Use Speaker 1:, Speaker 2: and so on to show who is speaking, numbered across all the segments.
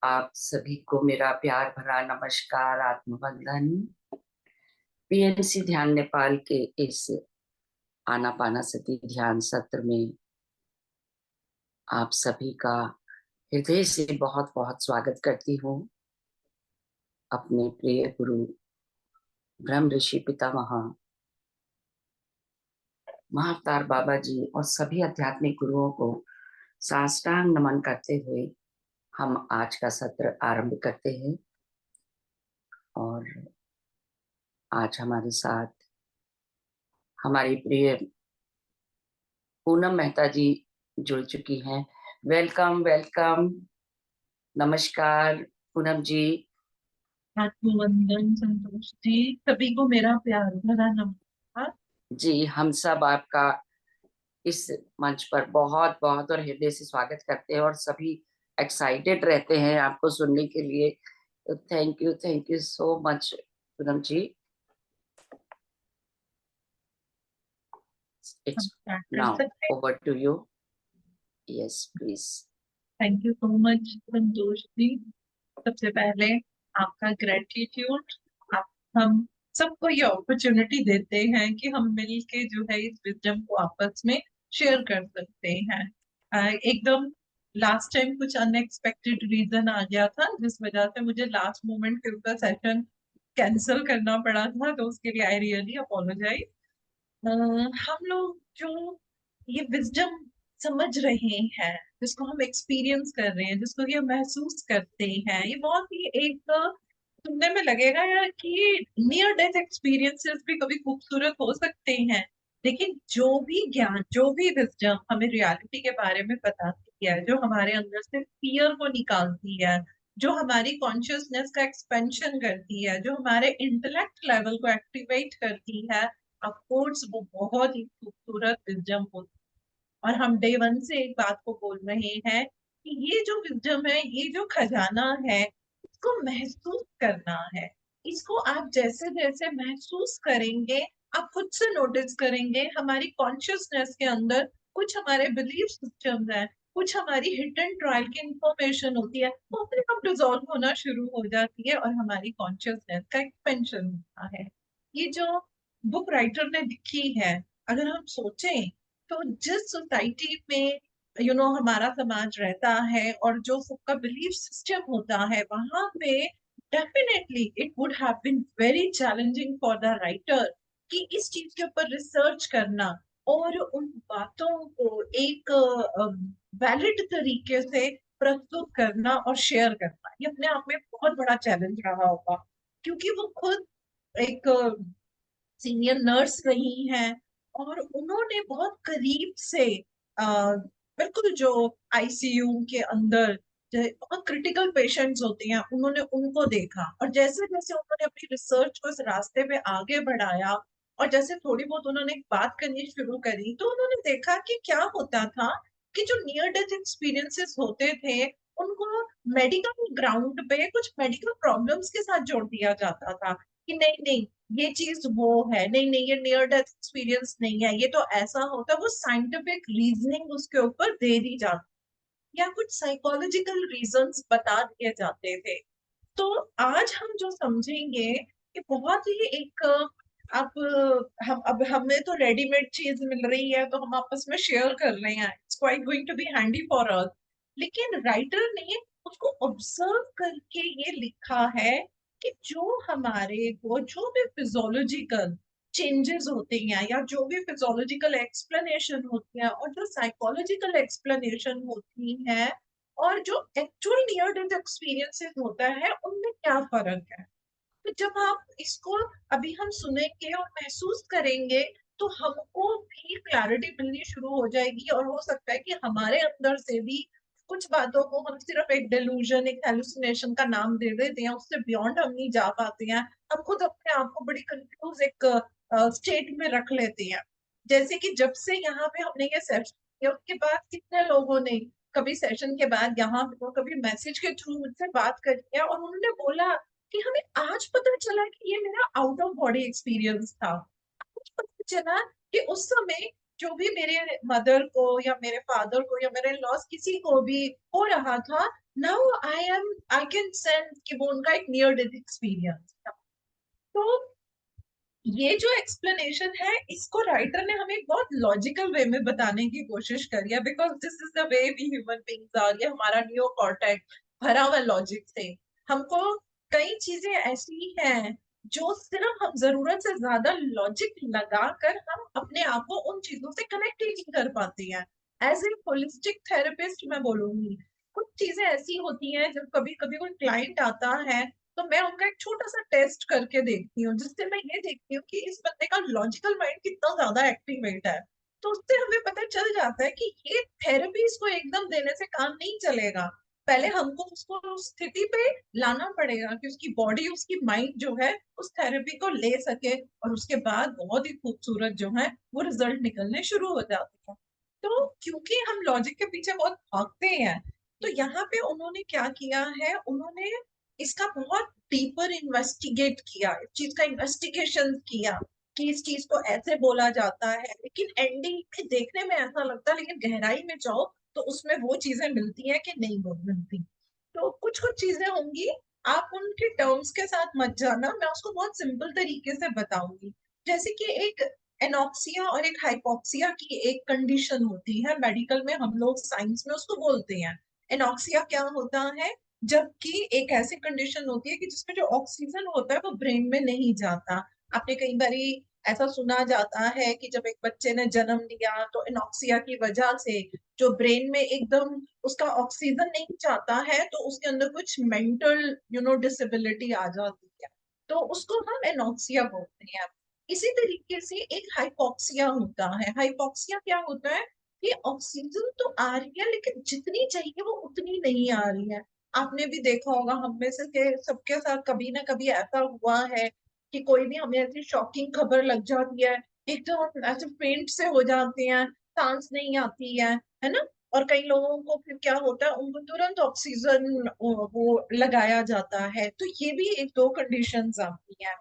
Speaker 1: आप सभी को मेरा प्यार भरा नमस्कार, आत्मवंदन। पीएमसी ध्यान नेपाल के इस आनापानासती ध्यान सत्र में आप सभी का हृदय से बहुत बहुत स्वागत करती हूँ। अपने प्रिय गुरु ब्रह्म ऋषि पितामह महाअवतार बाबा जी और सभी आध्यात्मिक गुरुओं को साष्टांग नमन करते हुए हम आज का सत्र आरंभ करते हैं। और आज हमारे साथ हमारी प्रिय पूनम मेहता जी जुड़ चुकी हैं। वेलकम वेलकम, नमस्कार पूनम जी।
Speaker 2: आत्मवंदन संतोष जी, सभी को मेरा प्यार भरा नमस्कार।
Speaker 1: जी, हम सब आपका इस मंच पर बहुत बहुत और हृदय से स्वागत करते हैं और सभी एक्साइटेड रहते हैं आपको सुनने के लिए। तो thank you so much Poonam ji.
Speaker 2: हम
Speaker 1: इट्स
Speaker 2: स्टार्ट कर
Speaker 1: नाउ
Speaker 2: सकते हैं।
Speaker 1: Over to you. Yes please.
Speaker 2: Thank you so much Santosh ji. सबसे पहले आपका ग्रेटिट्यूड। आप हम सबको ये अपॉर्चुनिटी देते हैं कि हम मिल के जो है इस विजडम को आपस में शेयर कर सकते हैं। एकदम लास्ट टाइम कुछ अनएक्सपेक्टेड रीजन आ गया था जिस वजह से मुझे लास्ट मोमेंट पे उसका सेशन कैंसिल करना पड़ा था, तो उसके लिए आई रियली अपोलोजाइज। हम लोग जो ये विजडम समझ रहे हैं, जिसको हम एक्सपीरियंस कर रहे हैं, जिसको ये महसूस करते हैं, ये बहुत ही एक सुनने में लगेगा यार कि नियर डेथ एक्सपीरियंसेस भी कभी खूबसूरत हो सकते हैं। लेकिन जो भी ज्ञान, जो भी विजडम हमें रियलिटी के बारे में बताती है, जो हमारे अंदर से फियर को निकालती है, जो हमारी कॉन्शियसनेस का एक्सपेंशन करती है, जो हमारे इंटेलेक्ट लेवल को एक्टिवेट करती है, ऑफ कोर्स वो बहुत ही खूबसूरत विजडम होती है। और हम डे वन से एक बात को बोल रहे हैं कि ये जो विजडम है, ये जो खजाना है, इसको महसूस करना है। इसको आप जैसे जैसे महसूस करेंगे, आप खुद से नोटिस करेंगे हमारी कॉन्शियसनेस के अंदर कुछ हमारे बिलीफ सिस्टम्स हैं, कुछ हमारी हिट एंड ट्रायल की इंफॉर्मेशन होती है, वो अपने आप डिजॉल्व होना शुरू हो जाती है और हमारी कॉन्शियसनेस का एक्सपेंशन होता है। ये जो बुक राइटर ने लिखी है, अगर हम सोचें तो जिस सोसाइटी में हमारा समाज रहता है और जो सबका बिलीफ सिस्टम होता है, वहां पे definitely it would have been very challenging for the writer कि इस चीज के ऊपर रिसर्च करना और उन बातों को एक वैलिड तरीके से प्रस्तुत करना और शेयर करना, ये अपने आप में बहुत बड़ा चैलेंज रहा होगा। क्योंकि वो खुद एक सीनियर नर्स रही हैं और उन्होंने बहुत करीब से बिल्कुल जो आईसीयू के अंदर जो बहुत क्रिटिकल पेशेंट्स होते हैं, उन्होंने उनको देखा। और जैसे जैसे उन्होंने अपनी रिसर्च को इस रास्ते पे आगे बढ़ाया और जैसे थोड़ी बहुत उन्होंने बात करनी शुरू करी, तो उन्होंने देखा कि क्या होता था कि जो नियर डेथ एक्सपीरियंसेस होते थे, उनको मेडिकल ग्राउंड पे कुछ मेडिकल प्रॉब्लम्स के साथ जोड़ दिया जाता था कि नहीं नहीं, ये चीज वो है, नहीं नहीं, ये नियर डेथ एक्सपीरियंस नहीं है, ये तो ऐसा होता है। वो साइंटिफिक रीजनिंग उसके ऊपर दे दी जाती या कुछ साइकोलॉजिकल रीजंस बता दिए जाते थे। तो आज हम जो समझेंगे कि बहुत ही एक अब अब हमें तो रेडीमेड चीज मिल रही है तो हम आपस में शेयर कर रहे हैं, it's quite going to be handy for us. लेकिन राइटर ने उसको ऑब्जर्व करके ये लिखा है कि जो हमारे को जो भी फिजोलॉजिकल चेंजेस होते हैं या जो भी फिजोलॉजिकल एक्सप्लेनेशन होती है और जो साइकोलॉजिकल एक्सप्लेनेशन होती है और जो एक्चुअल नियर डेथ एक्सपीरियंसेस होता है, उनमें क्या फर्क है। तो जब आप इसको अभी हम सुनेंगे और महसूस करेंगे, तो हमको भी क्लैरिटी मिलनी शुरू हो जाएगी और हो सकता है कि हमारे अंदर से भी कुछ बातों को हम सिर्फ एक डेलूजन, एक हेलुसिनेशन का नाम दे देते हैं, उससे बियॉन्ड हम नहीं जा पाते हैं। हम खुद अपने आप को बड़ी कंफ्यूज एक स्टेट में रख लेते हैं। जैसे कि जब से यहाँ पे हमने ये सेशन किया, उसके बाद कितने लोगों ने कभी सेशन के बाद यहाँ पे कभी मैसेज के थ्रू मुझसे बात करी है और उन्होंने बोला कि हमें आज पता चला कि ये मेरा आउट ऑफ बॉडी एक्सपीरियंस था। आज पता चला कि उस समय जो भी मेरे मदर को या मेरे फादर को या मेरे लॉस किसी को भी हो रहा था, नाउ आई कैन सेंस कि वो उनका एक नियर डेथ एक्सपीरियंस था। तो ये जो एक्सप्लेनेशन है इसको राइटर ने हमें एक बहुत लॉजिकल वे में बताने की कोशिश करी है, because this is the way we human beings are. ये हमारा नियो कॉर्टेक्स भरा हुआ लॉजिक से हमको कई चीजें ऐसी हैं जो सिर्फ हम जरूरत से ज्यादा लॉजिक लगाकर हम अपने आप को उन चीजों से कनेक्ट ही नहीं कर पाते हैं। एज ए होलिस्टिक थेरेपिस्ट मैं बोलूंगी कुछ चीजें ऐसी होती हैं जब कभी कभी कोई क्लाइंट आता है तो मैं उनका एक छोटा सा टेस्ट करके देखती हूँ, जिससे मैं ये देखती हूँ कि इस बंदे का लॉजिकल माइंड कितना ज्यादा एक्टिवेट है। तो उससे हमें पता चल जाता है कि ये थेरेपी इसको एकदम देने से काम नहीं चलेगा। पहले हमको उसको उस स्थिति पे लाना पड़ेगा कि उसकी बॉडी उसकी माइंड जो है उस थेरेपी को ले सके, और उसके बाद बहुत ही खूबसूरत जो है वो रिजल्ट निकलने शुरू हो जाते हैं। तो क्योंकि हम लॉजिक के पीछे बहुत भागते हैं, तो यहाँ पे उन्होंने क्या किया है, उन्होंने इसका बहुत डीपर इन्वेस्टिगेट किया, इस चीज का इन्वेस्टिगेशन किया कि इस चीज को ऐसे बोला जाता है। लेकिन एंडिंग में देखने में ऐसा लगता है, लेकिन गहराई में जाओ तो उसमें वो चीजें मिलती हैं कि नहीं वो मिलती। तो कुछ कुछ चीजें होंगी, आप उनके टर्म्स के साथ मत जाना, मैं उसको बहुत सिंपल तरीके से बताऊंगी। जैसे कि एक एनॉक्सिया और एक हाइपोक्सिया की एक कंडीशन होती है मेडिकल में, हम लोग साइंस में उसको बोलते हैं। एनॉक्सिया क्या होता है, जबकि एक ऐसी कंडीशन होती है कि जिसमें जो ऑक्सीजन होता है वो ब्रेन में नहीं जाता। आपने कई बारी ऐसा सुना जाता है कि जब एक बच्चे ने जन्म लिया तो इनॉक्सिया की वजह से जो ब्रेन में एकदम उसका ऑक्सीजन नहीं जाता है तो उसके अंदर कुछ मेंटल डिसेबिलिटी आ जाती है। तो उसको हम एनॉक्सिया बोलते हैं। इसी तरीके से एक हाइपोक्सिया होता है। हाइपोक्सिया क्या होता है कि ऑक्सीजन तो आ रही है लेकिन जितनी चाहिए वो उतनी नहीं आ रही है। आपने भी देखा होगा, हम में से के सबके साथ कभी ना कभी ऐसा हुआ है कि कोई भी हमें ऐसी शॉकिंग खबर लग जाती है, एकदम हम ऐसे फेंट से हो जाते हैं, सांस नहीं आती है ना। और कई लोगों को फिर क्या होता है, उनको तुरंत ऑक्सीजन वो लगाया जाता है। तो ये भी एक दो कंडीशंस आती हैं।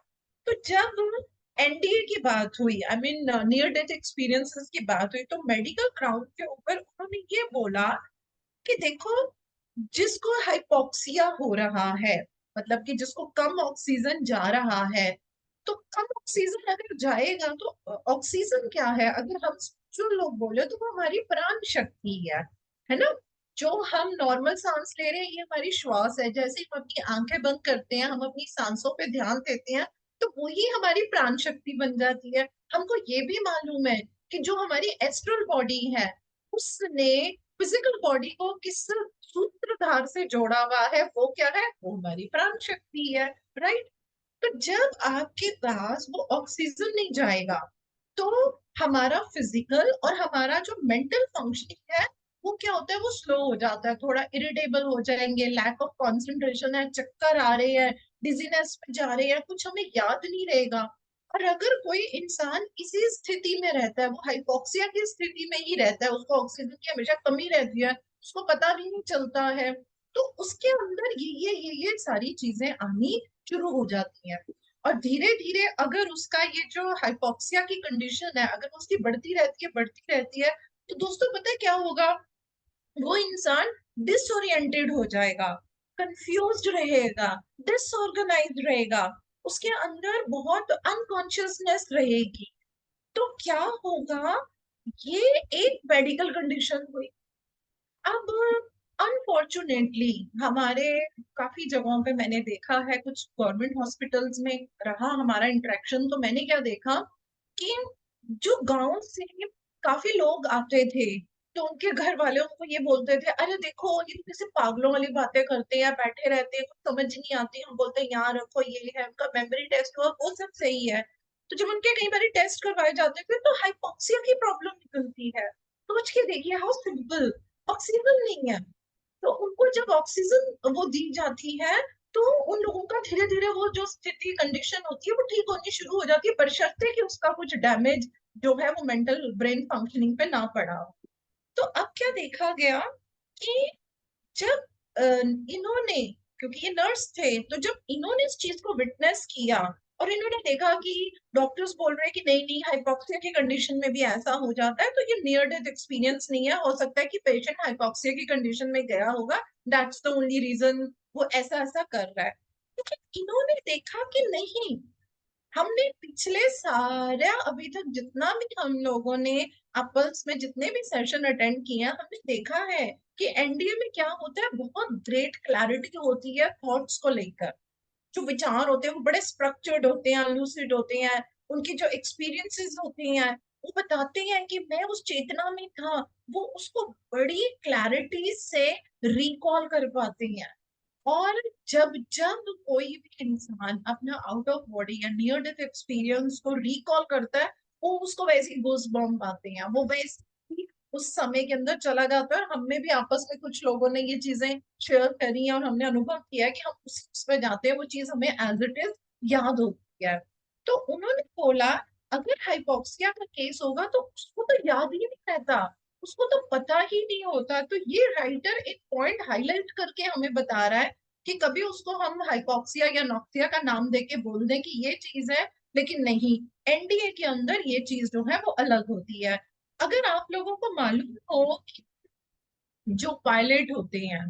Speaker 2: तो जब एनडीए की बात हुई, I mean near death experiences की बात हुई, तो मेडिकल ग्राउंड के ऊपर उन्होंने ये बोला कि देखो, जिसको हाइपोक्सिया हो रहा है, मतलब कि जिसको कम ऑक्सीजन जा रहा है, तो कम ऑक्सीजन अगर जाएगा तो ऑक्सीजन क्या है, अगर हम जो लोग बोले तो वो हमारी प्राण शक्ति है ना। जो हम नॉर्मल सांस ले रहे हैं ये हमारी श्वास है, जैसे हम अपनी आंखें बंद करते हैं, हम अपनी सांसों पे ध्यान देते हैं, तो वही हमारी प्राण शक्ति बन जाती है। हमको ये भी मालूम है कि जो हमारी एस्ट्रल बॉडी है उसने फिजिकल बॉडी को किस सूत्रधार से जोड़ा हुआ है, वो क्या है, वो हमारी प्राण शक्ति है। राइट। तो जब आपके पास वो ऑक्सीजन नहीं जाएगा तो हमारा फिजिकल और हमारा जो मेंटल फंक्शनिंग है वो क्या होता है, वो स्लो हो जाता है, थोड़ा इरिटेबल हो जाएंगे, लैक ऑफ कंसंट्रेशन है, चक्कर आ रहे हैं, डिजीनेस पे जा रहे हैं, कुछ हमें याद नहीं रहेगा। और अगर कोई इंसान इसी स्थिति में रहता है, वो हाइपोक्सिया की स्थिति में ही रहता है, उसको ऑक्सीजन की हमेशा कमी रहती है, उसको पता भी नहीं चलता है, तो उसके अंदर ये सारी चीजें आनी शुरू हो जाती हैं। और धीरे धीरे अगर उसका ये जो हाइपोक्सिया की कंडीशन है अगर उसकी बढ़ती रहती है, तो दोस्तों पता है क्या होगा, वो इंसान डिसोरिएंटेड हो जाएगा, कंफ्यूज्ड रहेगा, डिसऑर्गेनाइज्ड रहेगा, उसके अंदर बहुत अनकॉन्शियसनेस रहेगी। तो क्या होगा, ये एक मेडिकल कंडीशन हुई। अब अनफॉर्चुनेटली हमारे काफी जगहों पे मैंने देखा है, कुछ गवर्नमेंट हॉस्पिटल्स में रहा हमारा इंटरेक्शन, तो मैंने क्या देखा कि जो गांव से काफी लोग आते थे तो उनके घर वाले उनको ये बोलते थे, अरे देखो ये तो किसी पागलों वाली बातें करते हैं, बैठे रहते हैं, कुछ समझ नहीं आती। हम बोलते हैं यहाँ रखो, ये है उनका मेमोरी टेस्ट हुआ, वो सब सही है। तो जब उनके कई बार टेस्ट करवाए जाते थे तो हाइपोक्सिया की प्रॉब्लम निकलती है। सोच के देखिए हाउ सिंपल, ऑक्सीजन नहीं है। तो उनको जब ऑक्सीजन वो दी जाती है तो उन लोगों का धीरे धीरे वो जो स्थिति कंडीशन होती है वो ठीक होनी शुरू हो जाती है, बशर्ते कि उसका कुछ डैमेज जो है वो मेंटल ब्रेन फंक्शनिंग पे ना पड़ा हो। तो अब क्या देखा गया कि जब इन्होंने, क्योंकि ये नर्स थे, तो जब इन्होंने इस चीज को विटनेस किया और इन्होंने देखा कि डॉक्टर्स बोल रहे हैं कि नहीं नहीं, हाइपोक्सिया की कंडीशन में भी ऐसा हो जाता है, तो ये नियर डेथ एक्सपीरियंस नहीं है, हो सकता है कि पेशेंट हाइपोक्सिया की कंडीशन में गया होगा, दैट्स द ओनली रीजन वो ऐसा ऐसा कर रहा है। लेकिन इन्होंने देखा कि नहीं, हमने पिछले सारा अभी तक जितना भी हम लोगों ने आपस में जितने भी सेशन अटेंड किए हैं, हमने देखा है कि एनडीए में क्या होता है, बहुत ग्रेट क्लैरिटी होती है थॉट्स को लेकर। जो विचार होते हैं वो बड़े स्ट्रक्चर्ड होते हैं, लूसिड होते हैं, उनकी जो एक्सपीरियंसेस होते हैं वो बताते हैं कि मैं उस चेतना में था, वो उसको बड़ी क्लैरिटी से रिकॉल कर पाते हैं। और जब जब कोई भी इंसान अपना आउट ऑफ बॉडी या नियर डेथ एक्सपीरियंस को रिकॉल करता है, वो उसको वैसे ही गूज बम्प आते हैं, वो वैसे ही उस समय के अंदर चला जाता है। और हम में भी आपस में कुछ लोगों ने ये चीजें शेयर करी हैं और हमने अनुभव किया है कि हम उस पर जाते हैं, वो चीज हमें एज इट इज याद होती है। तो उन्होंने बोला अगर हाइपोक्सिया का केस होगा तो उसको तो याद ही नहीं रहता, उसको तो पता ही नहीं होता। तो ये राइटर एक पॉइंट हाईलाइट करके हमें बता रहा है कि कभी उसको हम हाइपोक्सिया या नॉक्सिया का नाम देके बोल दें कि ये चीज है, लेकिन नहीं, एनडीए के अंदर ये चीज जो है वो अलग होती है। अगर आप लोगों को मालूम हो कि जो पायलट होते हैं,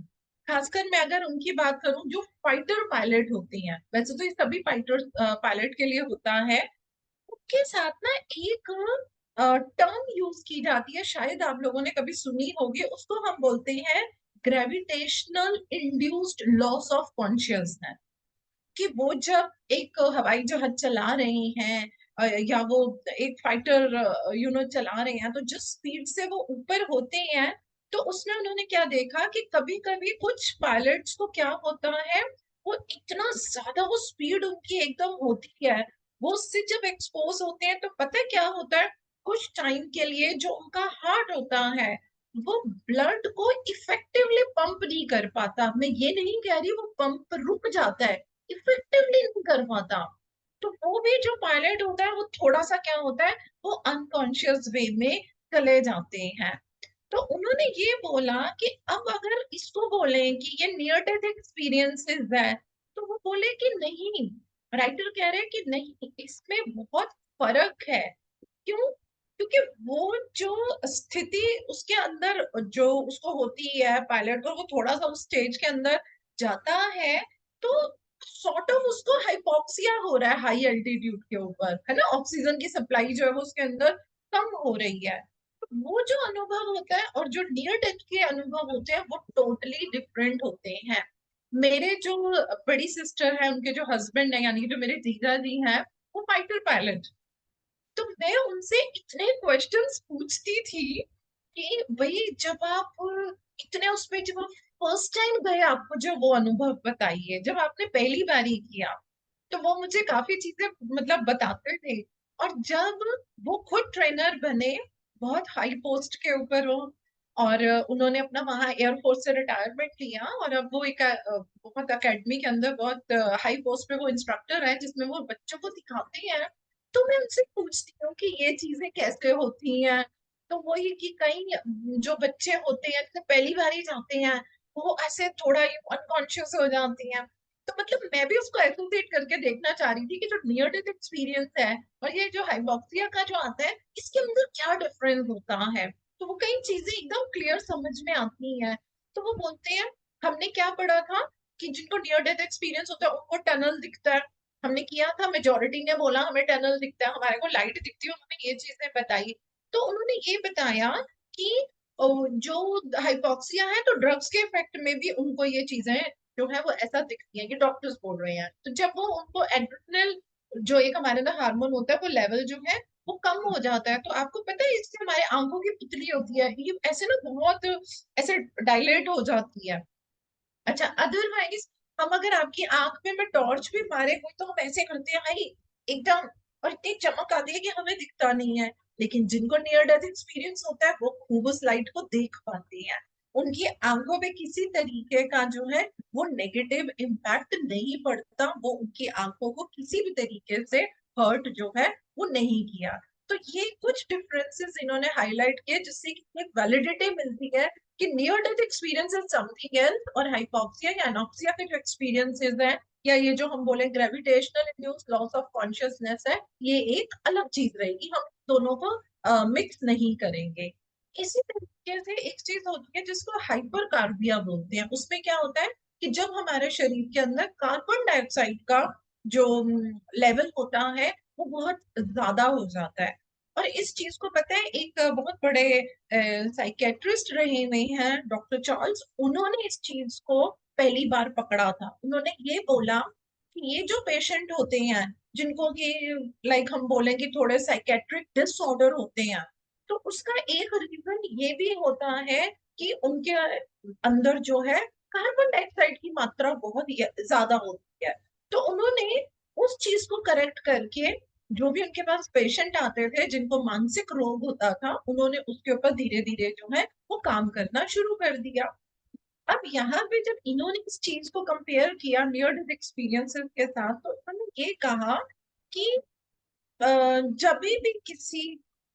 Speaker 2: खासकर मैं अगर उनकी बात करूं, जो फाइटर पायलट होते हैं, वैसे तो ये सभी फाइटर पायलट के लिए होता है, उनके साथ ना एक टर्म यूज की जाती है, शायद आप लोगों ने कभी सुनी होगी, उसको हम बोलते हैं gravitational induced loss of consciousness. कि वो जब एक हवाई जहाज चला रहे हैं या वो एक फाइटर चला रहे हैं, तो जिस स्पीड से वो ऊपर होते हैं, तो उसमें उन्होंने क्या देखा कि कभी कभी कुछ पायलट्स को क्या होता है, वो इतना ज्यादा वो स्पीड उनकी एकदम होती है, वो उससे जब एक्सपोज होते हैं तो पता है क्या होता है, कुछ टाइम के लिए जो उनका हार्ट होता है वो ब्लड को इफेक्टिवली पंप नहीं कर पाता। मैं ये नहीं कह रही वो पंप रुक जाता है, इफेक्टिवली नहीं कर पाता। तो वो भी जो पायलट होता है वो थोड़ा सा क्या होता है, वो अनकॉन्शियस वे में चले जाते हैं। तो उन्होंने ये बोला कि अब अगर इसको बोले कि ये नियर डेथ एक्सपीरियंसेस है, तो वो बोले कि नहीं, राइटर कह रहे हैं कि नहीं, इसमें बहुत फर्क है। क्यों? क्योंकि वो जो स्थिति उसके अंदर जो उसको होती है पायलट को, वो थोड़ा सा उस स्टेज के अंदर जाता है, तो सॉर्ट ऑफ उसको हाइपोक्सिया हो रहा है हाई एल्टीट्यूड के ऊपर, है ना, ऑक्सीजन की सप्लाई जो है वो उसके अंदर कम हो रही है। तो वो जो अनुभव होता है और जो नियर डेथ के अनुभव होते हैं वो टोटली डिफरेंट होते हैं। मेरे जो बड़ी सिस्टर है, उनके जो हस्बैंड है, यानी कि जो मेरे जीजा जी हैं, वो फाइटर पायलट। तो मैं उनसे इतने क्वेश्चंस पूछती थी कि भाई जब आप इतने उसमें, जब आप फर्स्ट टाइम गए, आपको जो वो अनुभव बताइए, जब आपने पहली बार ही किया, तो वो मुझे काफी चीजें मतलब बताते थे। और जब वो खुद ट्रेनर बने, बहुत हाई पोस्ट के ऊपर हो, और उन्होंने अपना वहां एयरफोर्स से रिटायरमेंट लिया, और अब वो एक बहुत अकेडमी के अंदर बहुत हाई पोस्ट पे वो इंस्ट्रक्टर है, जिसमें वो बच्चों को सिखाते हैं। तो मैं उनसे पूछती हूँ कि ये चीजें कैसे होती हैं। तो वही कि कई जो बच्चे होते हैं, जैसे पहली बार ही जाते हैं, वो ऐसे थोड़ा अनकॉन्शियस हो जाती हैं। तो मतलब मैं भी उसको एसोसिएट करके देखना चाह रही थी कि जो नियर डेथ एक्सपीरियंस है और ये जो हाइपोक्सिया का जो आता है, इसके अंदर क्या डिफरेंस होता है। तो वो कई चीजें एकदम क्लियर समझ में आती हैं। तो वो बोलते हैं, हमने क्या पढ़ा था कि जिनको नियर डेथ एक्सपीरियंस होता है उनको टनल दिखता है, हमने किया था, मेजोरिटी ने बोला हमें टनल दिखता है, हमारे को लाइट दिखती है, उन्होंने ये चीजें बताई। तो उन्होंने ये बताया कि जो हाइपोक्सिया है तो ड्रग्स के इफेक्ट में भी उनको ये चीजें जो है वो ऐसा दिखती है कि डॉक्टर्स बोल रहे हैं। तो जब वो उनको एड्रेनल जो एक हमारे अंदर हार्मोन होता है वो लेवल जो है वो कम हो जाता है, तो आपको पता है इससे हमारे आंखों की पुतली होती है ये ऐसे ना बहुत ऐसे डायलेट हो जाती है। अच्छा, अदरवाइज हम अगर आपकी आंख में मैं टॉर्च भी मारे हुई तो हम ऐसे करते हैं भाई एकदम, और इतनी चमक आती है कि हमें दिखता नहीं है। लेकिन जिनको नियर डेथ एक्सपीरियंस होता है वो खूब उस लाइट को देख पाते हैं, उनकी आंखों पे किसी तरीके का जो है वो नेगेटिव इम्पैक्ट नहीं पड़ता, वो उनकी आंखों को किसी भी तरीके से हर्ट जो है वो नहीं किया। तो ये कुछ डिफरेंसेस इन्होंने हाईलाइट किए जिससे कि वैलिडिटी मिलती है कि near death experience is something else, और हाइपोक्सिया या एनोक्सिया के जो एक्सपीरियंसेस हैं या ये जो हम बोले gravitational induce loss of consciousness है, ये एक अलग चीज रहेगी, हम दोनों को मिक्स नहीं करेंगे। इसी तरीके से एक चीज होती है जिसको हाइपर कार्बिया बोलते हैं। उसमें क्या होता है कि जब हमारे शरीर के अंदर कार्बन डाइऑक्साइड का जो लेवल होता है वो बहुत ज्यादा हो जाता है। और इस चीज को पता है, एक बहुत बड़े साइकेट्रिस्ट रहे हुए हैं डॉक्टर चार्ल्स, उन्होंने इस चीज को पहली बार पकड़ा था। उन्होंने ये बोला कि ये जो पेशेंट होते हैं जिनको कि लाइक हम बोलेंगे थोड़े साइकेट्रिक डिसऑर्डर होते हैं, तो उसका एक रीजन ये भी होता है कि उनके अंदर जो है कार्बन डाइऑक्साइड की मात्रा बहुत ज्यादा होती है। तो उन्होंने उस चीज को करेक्ट करके जो भी उनके पास पेशेंट आते थे जिनको मानसिक रोग होता था, उन्होंने उसके ऊपर धीरे धीरे जो है वो काम करना शुरू कर दिया। अब यहाँ पे जब इन्होंने इस चीज को कंपेयर किया नियर डेथ एक्सपीरियंसेस के साथ, तो इन्होंने ये कहा कि जब भी किसी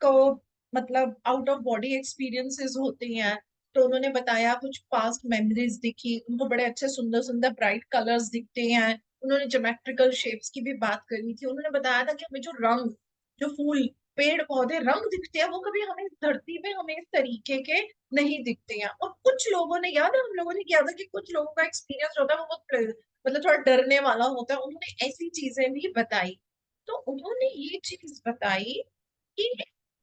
Speaker 2: को मतलब आउट ऑफ बॉडी एक्सपीरियंसेस होते हैं, तो उन्होंने बताया कुछ पास्ट मेमोरीज दिखी उनको, बड़े अच्छे सुंदर सुंदर ब्राइट कलर्स दिखते हैं। उन्होंने ज्योमेट्रिकल शेप्स की भी बात करी थी। उन्होंने बताया था कि हमें जो रंग, जो फूल, पेड़ पौधे रंग दिखते हैं वो कभी हमें इस धरती पे हमें इस तरीके के नहीं दिखते हैं। और कुछ लोगों ने, याद है हम लोगों ने किया था कि कुछ लोगों का एक्सपीरियंस होता है वो बहुत मतलब थोड़ा डरने वाला होता है, उन्होंने ऐसी चीजें भी बताई। तो उन्होंने ये चीज बताई कि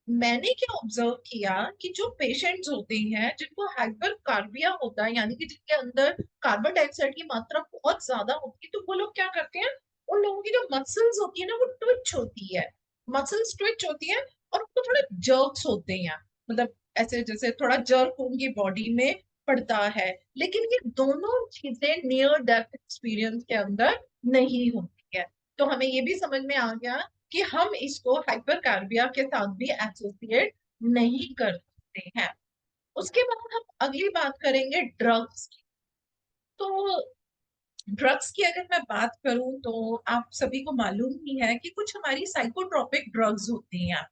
Speaker 2: मैंने क्या ऑब्जर्व किया कि जो पेशेंट्स होते हैं जिनको हाइपर कार्बिया होता है, यानी कि जिनके अंदर कार्बन डाइऑक्साइड की मात्रा बहुत ज्यादा होती है, तो वो लोग क्या करते हैं, उन लोगों की जो मसल्स होती है ना वो ट्विच होती है, मसल्स ट्विच होती है, और उनको थोड़े जर्क्स होते हैं, मतलब ऐसे जैसे थोड़ा जर्क उनकी बॉडी में पड़ता है। लेकिन ये दोनों चीजें नियर डेथ एक्सपीरियंस के अंदर नहीं होती है। तो हमें ये भी समझ में आ गया कि हम इसको हाइपरकार्बिया के साथ भी एसोसिएट नहीं कर सकते हैं। उसके बाद हम अगली बात करेंगे ड्रग्स की। तो ड्रग्स की अगर मैं बात करूं तो आप सभी को मालूम ही है कि कुछ हमारी साइकोट्रोपिक ड्रग्स होती हैं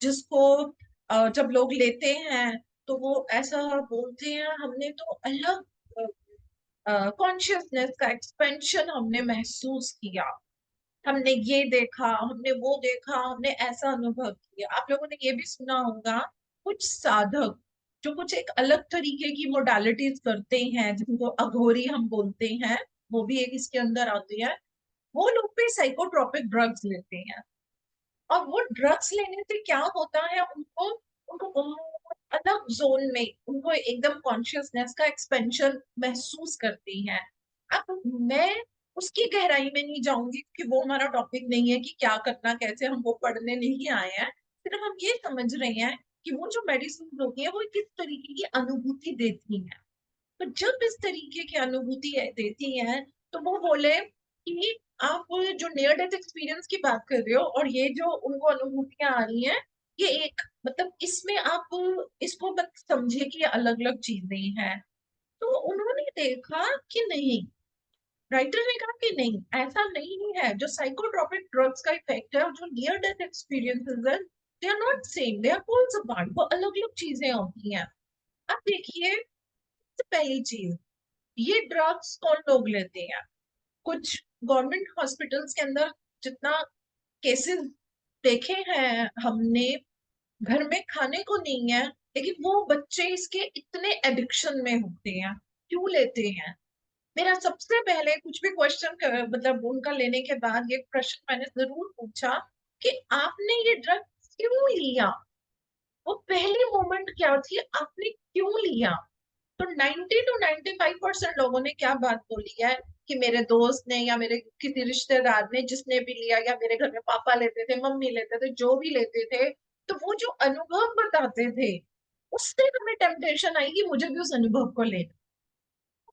Speaker 2: जिसको जब लोग लेते हैं तो वो ऐसा बोलते हैं हमने तो अलग कॉन्शियसनेस का एक्सपेंशन हमने महसूस किया, हमने ये देखा, हमने वो देखा, हमने ऐसा अनुभव किया। आप लोगों ने ये भी सुना होगा कुछ साधक जो कुछ एक अलग तरीके की मोडालिटीज करते हैं जिनको अघोरी हम बोलते हैं, वो भी एक इसके अंदर आती है। वो लोग भी साइकोट्रोपिक ड्रग्स लेते हैं। और वो ड्रग्स लेने से क्या होता है, उनको उनको बहुत अलग जोन में उनको एकदम कॉन्शियसनेस का एक्सपेंशन महसूस करती हैं। अब मैं उसकी गहराई में नहीं जाऊंगी कि वो हमारा टॉपिक नहीं है कि क्या करना कैसे, हम वो पढ़ने नहीं आए हैं। सिर्फ हम ये समझ रहे हैं कि वो जो मेडिसिन होती है वो किस तरीके की अनुभूति देती है। तो जब इस तरीके की अनुभूति देती हैं तो वो बोले कि आप जो नियर डेथ एक्सपीरियंस की बात कर रहे हो और ये जो उनको अनुभूतियां आ रही हैं, ये एक मतलब इसमें आप इसको मत समझिए कि अलग अलग चीजें हैं। तो उन्होंने देखा कि नहीं, राइटर ने कहा कि नहीं, ऐसा नहीं है। जो साइकोट्रोपिक ड्रग्स का इफेक्ट है और जो नियर डेथ एक्सपीरियंसेस है, they are not same, they are poles apart, वो अलग अलग चीजें होती हैं। अब देखिए, सबसे पहली चीज, ये ड्रग्स कौन लोग लेते हैं? कुछ गवर्नमेंट हॉस्पिटल्स के अंदर जितना केसेस देखे हैं हमने, घर में खाने को नहीं है लेकिन वो बच्चे इसके इतने एडिक्शन में होते हैं, क्यों लेते हैं? मेरा सबसे पहले कुछ भी क्वेश्चन मतलब उनका लेने के बाद ये प्रश्न मैंने जरूर पूछा कि आपने ये ड्रग क्यों लिया? वो पहली मोमेंट क्या थी, आपने क्यों लिया? तो 90 to 95% लोगों ने क्या बात बोली है कि मेरे दोस्त ने या मेरे किसी रिश्तेदार ने जिसने भी लिया, या मेरे घर में पापा लेते थे, मम्मी लेते थे, जो भी लेते थे, तो वो जो अनुभव बताते थे उससे हमें टेम्पटेशन आई कि मुझे भी उस अनुभव को लेना।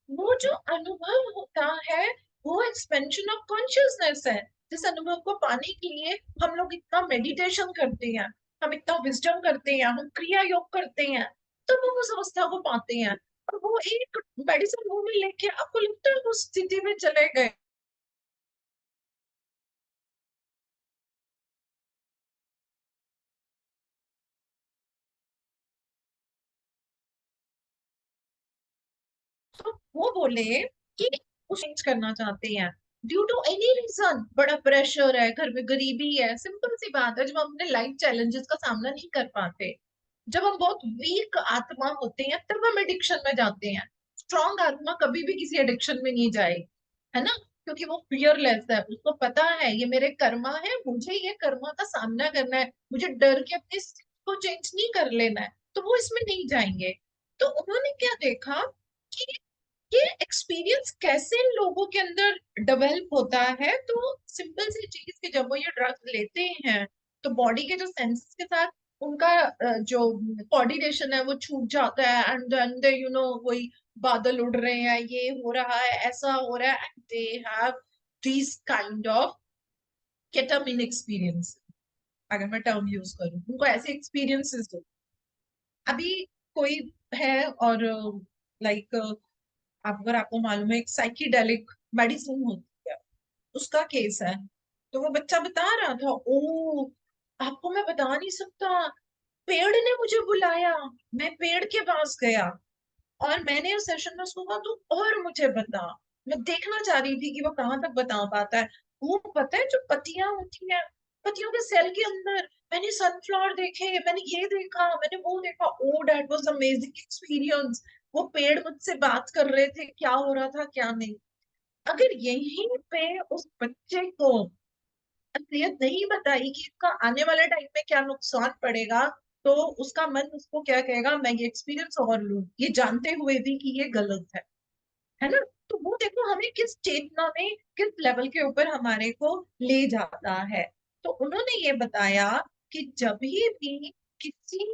Speaker 2: वो जो अनुभव होता है वो एक्सपेंशन ऑफ कॉन्शियसनेस है। जिस अनुभव को पाने के लिए हम लोग इतना मेडिटेशन करते हैं, हम इतना विजडम करते हैं, हम क्रिया योग करते हैं, तब हम उस अवस्था को पाते हैं। और वो एक मेडिसिन मुंह में लेके आपको लगता है उस स्थिति में चले गए। तो वो बोले कि उसे चेंज करना चाहते हैं। ड्यू टू एनी रीजन, बड़ा प्रेशर है, घर में गरीबी है, सिंपल सी बात है, जब हम अपने लाइफ चैलेंजेस का सामना नहीं कर पाते, जब हम बहुत वीक आत्मा होते हैं, तब हम एडिक्शन में जाते हैं। स्ट्रॉन्ग आत्मा कभी भी किसी एडिक्शन में नहीं जाएगी, है ना, क्योंकि वो फियरलेस है, उसको पता है ये मेरे कर्मा है, मुझे ये कर्मा का सामना करना है, मुझे डर के अपने को चेंज नहीं कर लेना है, तो वो इसमें नहीं जाएंगे। तो उन्होंने क्या देखा कि ये एक्सपीरियंस कैसे लोगों के अंदर डेवलप होता है। तो सिंपल सी चीज कि जब वो ये ड्रग्स लेते हैं तो बॉडी के जो सेंसेस के साथ उनका जो कोऑर्डिनेशन है वो छूट जाता है, एंड देन यू नो वही बादल उड़ रहे हैं, ये हो रहा है, ऐसा हो रहा है, and they have this kind of ketamine experience. अगर मैं टर्म यूज करूं, उनको ऐसे एक्सपीरियंसेस हो। अभी कोई है और लाइक अगर आपको मालूम है, एक साइकिडेलिक मेडिसिन होती है, उसका केस है। तो वो बच्चा बता रहा था, ओ आपको मैं बता नहीं सकता, पेड़ ने मुझे बुलाया, मैं पेड़ के पास गया और मैंने उस सेशन में उसको कहा तू और मुझे बता। मैं देखना चाह रही थी कि वो कहाँ तक बता पाता है। वो पता है जो पत्तियां होती हैं, पत्तियों के सेल के अंदर मैंने सनफ्लावर देखे, मैंने ये देखा, मैंने वो देखा, ओ दैट वाज अमेजिंग एक्सपीरियंस। वो पेड़ मुझसे बात कर रहे थे, क्या हो रहा था क्या नहीं। अगर यहीं पे उस बच्चे को असलियत नहीं बताई कि इसका आने वाले टाइम में क्या नुकसान पड़ेगा, तो उसका मन उसको क्या कहेगा, मैं ये एक्सपीरियंस और लूं, ये जानते हुए भी कि ये गलत है ना। तो वो देखो हमें किस चेतना में, किस लेवल के ऊपर हमारे को ले जाता है। तो उन्होंने ये बताया कि जब भी किसी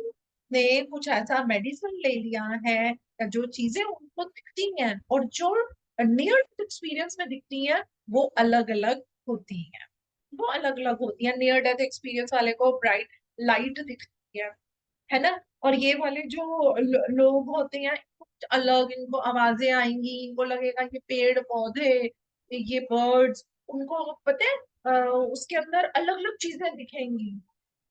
Speaker 2: ने कुछ ऐसा मेडिसिन ले लिया है, या जो चीजें उनको दिखती हैं और जो नियर एक्सपीरियंस में दिखती हैं, वो अलग अलग होती हैं। वो अलग अलग होती है। नियर डेथ एक्सपीरियंस वाले को ब्राइट लाइट दिखती है ना। और ये वाले जो लोग होते हैं, कुछ अलग, इनको आवाजें आएंगी, इनको लगेगा ये पेड़ पौधे, ये बर्ड्स, उनको पता है उसके अंदर अलग अलग चीजें दिखेंगी,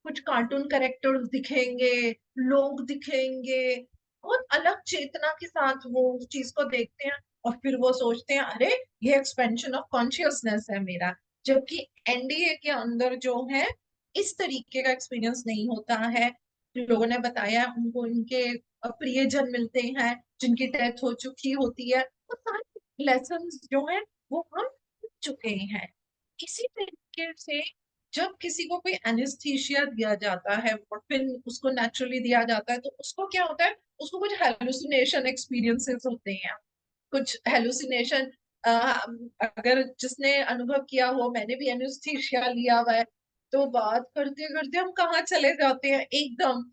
Speaker 2: कुछ कार्टून कैरेक्टर्स दिखेंगे, लोग दिखेंगे, बहुत अलग चेतना के साथ वो उस चीज को देखते हैं। और फिर वो सोचते हैं अरे ये एक्सपेंशन ऑफ कॉन्शियसनेस है मेरा। जबकि एनडीए के अंदर जो है, इस तरीके का एक्सपीरियंस नहीं होता है। लोगों ने बताया उनको इनके प्रियजन मिलते हैं जिनकी डेथ हो चुकी होती है, वो सारे लेसन जो है वो हम सीख चुके हैं। इसी तरीके से जब किसी को कोई एनेस्थीसिया दिया जाता है, मॉर्फिन उसको नेचुरली दिया जाता है, तो उसको क्या होता है, उसको कुछ हेलुसिनेशन एक्सपीरियंसेस होते हैं, कुछ हेलुसिनेशन। अगर जिसने अनुभव किया हो, मैंने भी एनेस्थीसिया लिया हुआ है, तो बात करते करते हम कहाँ चले जाते हैं एकदम,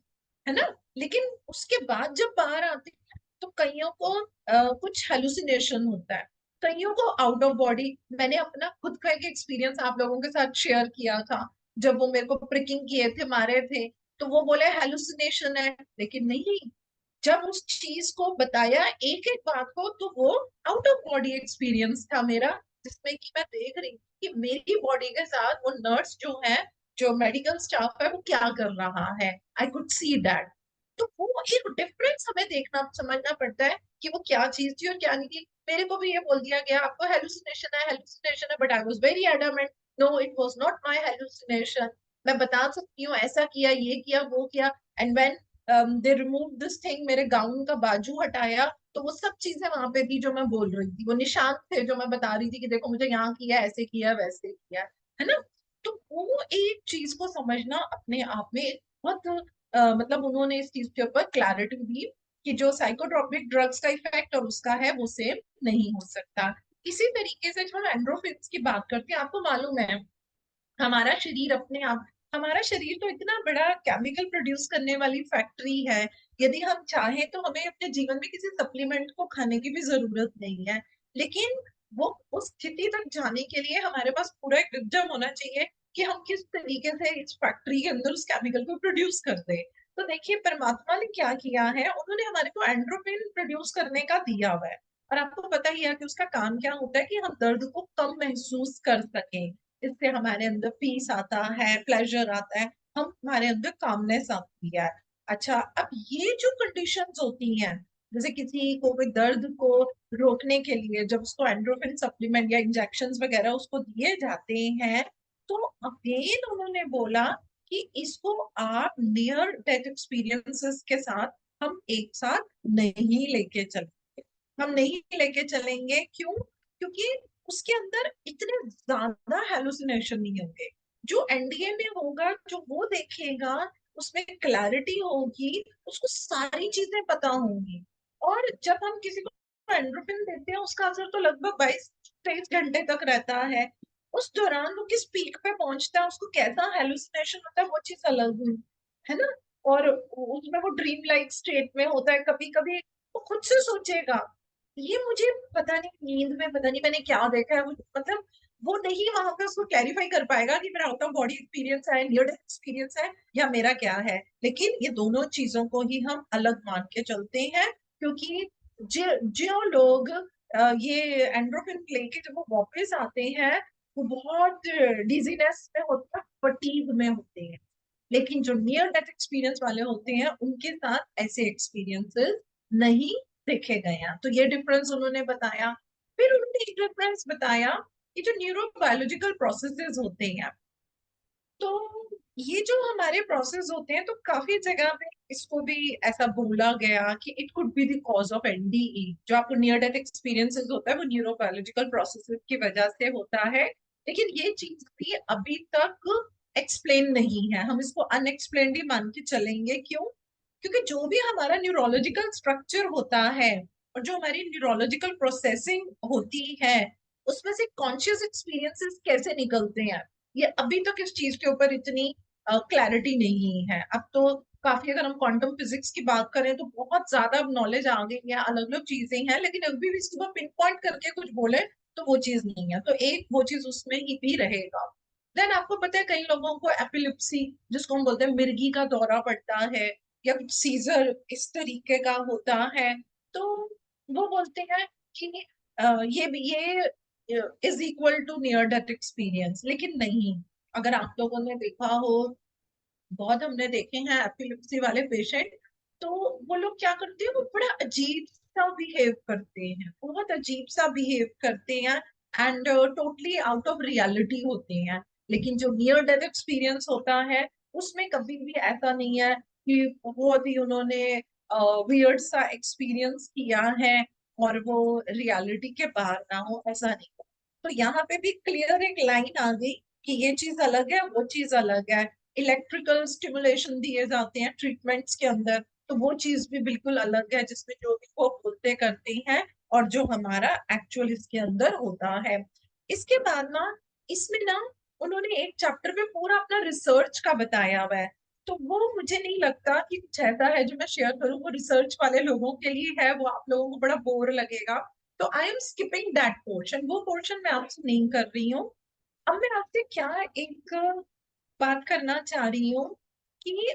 Speaker 2: है ना। लेकिन उसके बाद जब बाहर आते हैं तो कईयों को कुछ हेलुसिनेशन होता है, कईयों को आउट ऑफ बॉडी। मैंने अपना खुद का एक एक्सपीरियंस आप लोगों के साथ शेयर किया था, जब वो मेरे को प्रिकिंग किए थे, मारे थे, तो वो बोले हेलुसिनेशन है, लेकिन नहीं, जब उस चीज को बताया एक एक बात को, तो वो आउट ऑफ बॉडी एक्सपीरियंस था मेरा, जिसमें कि मैं देख रही थी कि मेरी बॉडी के साथ वो नर्स जो है, जो मेडिकल स्टाफ है, वो क्या कर रहा है। I could see that. तो वो एक डिफरेंस हमें देखना समझना पड़ता है कि वो क्या चीज थी और क्या नहीं थी। मेरे को भी ये बोल दिया गया आपको हेलुसिनेशन है, but I was very adamant, no it was not my hallucination. मैं बता सकती हूँ ऐसा किया, ये किया, वो किया। And when they remove this thing, मेरे गाउन का बाजू हटाया, तो वो सब चीजें वहां पे थी जो मैं बोल रही थी, वो निशान थे जो मैं बता रही थी कि देखो मुझे यहाँ किया, ऐसे किया, वैसे किया, है ना। तो वो एक चीज को समझना अपने आप में एक बहुत मतलब उन्होंने इस चीज के ऊपर क्लैरिटी दी कि जो साइकोट्रोपिक ड्रग्स का इफेक्ट और उसका है वो सेम नहीं हो सकता। इसी तरीके से जब हम एंड्रोफिन्स की बात करते हैं, आपको मालूम है हमारा शरीर अपने आप, हमारा शरीर तो इतना बड़ा केमिकल प्रोड्यूस करने वाली फैक्ट्री है। यदि हम चाहें तो हमें अपने जीवन में किसी सप्लीमेंट को खाने की भी जरूरत नहीं है। लेकिन वो उस स्थिति तक जाने के लिए हमारे पास पूरा एक विजडम होना चाहिए कि हम किस तरीके से इस फैक्ट्री के अंदर उस केमिकल को प्रोड्यूस करते हैं। तो देखिए परमात्मा ने क्या किया है, उन्होंने हमारे को एंड्रोफिन प्रोड्यूस करने का दिया हुआ है। और आपको पता ही है कि उसका काम क्या होता है, कि हम दर्द को कम महसूस कर सकें। इससे हमारे अंदर पीस आता है, प्लेजर आता है, हम हमारे अंदर कामनेस आती है। अच्छा, अब ये जो कंडीशंस होती हैं, जैसे किसी को कोई दर्द को रोकने के लिए जब उसको एंड्रोफिन सप्लीमेंट या इंजेक्शंस वगैरह उसको दिए जाते हैं, तो अगेन उन्होंने बोला कि इसको आप नियर डेथ एक्सपीरियंसेस के साथ हम एक साथ नहीं लेके चलेंगे। हम नहीं लेके चलेंगे, क्यों? क्योंकि उसके अंदर इतने ज्यादा हेलुसिनेशन नहीं होंगे। जो एनडीए में होगा, जो वो देखेगा, उसमें क्लैरिटी होगी, उसको सारी चीजें पता होंगी। और जब हम किसी को एंड्रोफिन देते हैं, उसका असर तो लगभग 22-23 घंटे तक रहता है। उस दौरान वो किस पीक पे पहुंचता है, उसको कैसा हेलुसिनेशन होता है, वो चीज अलग है ना। और उसमें वो ड्रीम लाइक स्टेट में होता है, कभी कभी वो खुद से सोचेगा, ये मुझे पता नहीं नींद में पता नहीं मैंने क्या देखा है, वो मतलब वो नहीं वहां पे उसको क्लैरिफाई कर पाएगा कि मेरा आउट ऑफ बॉडी एक्सपीरियंस है, नियर डेथ एक्सपीरियंस है, या मेरा क्या है। लेकिन ये दोनों चीजों को ही हम अलग मान के चलते हैं, क्योंकि जो जो लोग ये एंड्रोफिन लेके जब वो वापस आते हैं, वो बहुत डिजीनेस में होते हैं, फटीग में होते हैं। लेकिन जो नियर डेथ एक्सपीरियंस वाले होते हैं, उनके साथ ऐसे एक्सपीरियंसेस नहीं देखे गए हैं। तो ये डिफरेंस उन्होंने बताया। फिर उन्होंने एक डिफरेंस बताया कि जो न्यूरो बायोलॉजिकल प्रोसेसेस होते हैं, तो ये जो हमारे प्रोसेस होते हैं, तो काफी जगह पे इसको भी ऐसा बोला गया कि it could be the cause of NDE. जो आपको नियर डेथ एक्सपीरियंसेस होता है, वो न्यूरोबायोलॉजिकल प्रोसेसेस की वजह से होता है। लेकिन ये चीज भी अभी तक एक्सप्लेन नहीं है, हम इसको अनएक्सप्लेन्ड ही मान के चलेंगे। क्यों? क्योंकि जो भी हमारा न्यूरोलॉजिकल स्ट्रक्चर होता है, और जो हमारी न्यूरोलॉजिकल प्रोसेसिंग होती है, उसमें से कॉन्शियस एक्सपीरियंसेस कैसे निकलते हैं, ये अभी तक इस चीज के ऊपर इतनी क्लैरिटी नहीं है। अब तो काफी, अगर हम क्वांटम फिजिक्स की बात करें, तो बहुत ज्यादा नॉलेज आ गई है, अलग अलग चीजें हैं, लेकिन अभी भी इसको पिन पॉइंट करके कुछ बोले तो वो चीज नहीं है। तो एक वो चीज उसमें ही भी रहेगा। देन आपको पता है, कई लोगों को एपिलिप्सी, जिसको हम बोलते हैं मिर्गी का दौरा पड़ता है, या सीजर इस तरीके का होता है, तो वो बोलते हैं कि ये is equal to near death experience. लेकिन नहीं, अगर आप लोगों ने देखा हो, बहुत हमने देखे हैं एपिलेप्सी वाले पेशेंट, तो वो लोग क्या करते हैं, वो बड़ा अजीब सा बिहेव करते हैं, बहुत अजीब सा बिहेव करते हैं, and totally out of reality होते हैं। लेकिन जो नियर डेथ एक्सपीरियंस होता है, उसमें कभी भी ऐसा नहीं है कि बहुत ही उन्होंने वियर्ड सा एक्सपीरियंस किया है और वो रियलिटी के बाहर ना हो, ऐसा नहीं। तो यहाँ पे भी क्लियर एक लाइन आ गई कि ये चीज अलग है, वो चीज अलग है। इलेक्ट्रिकल स्टिमुलेशन दिए जाते हैं ट्रीटमेंट्स के अंदर, तो वो चीज भी बिल्कुल अलग है, जिसमें जो भी वो बोलते करते हैं और जो हमारा एक्चुअल इसके अंदर होता है। इसके बाद ना, इसमें ना उन्होंने एक चैप्टर में पूरा अपना रिसर्च का बताया हुआ है। तो वो मुझे नहीं लगता कि कुछ ऐसा है जो मैं शेयर करूं, वो रिसर्च वाले लोगों के लिए है, वो आप लोगों को बड़ा बोर लगेगा। तो I am skipping that portion, वो पोर्शन मैं आपसे नहीं कर रही हूँ। अब मैं आपसे क्या एक बात करना चाह रही हूँ कि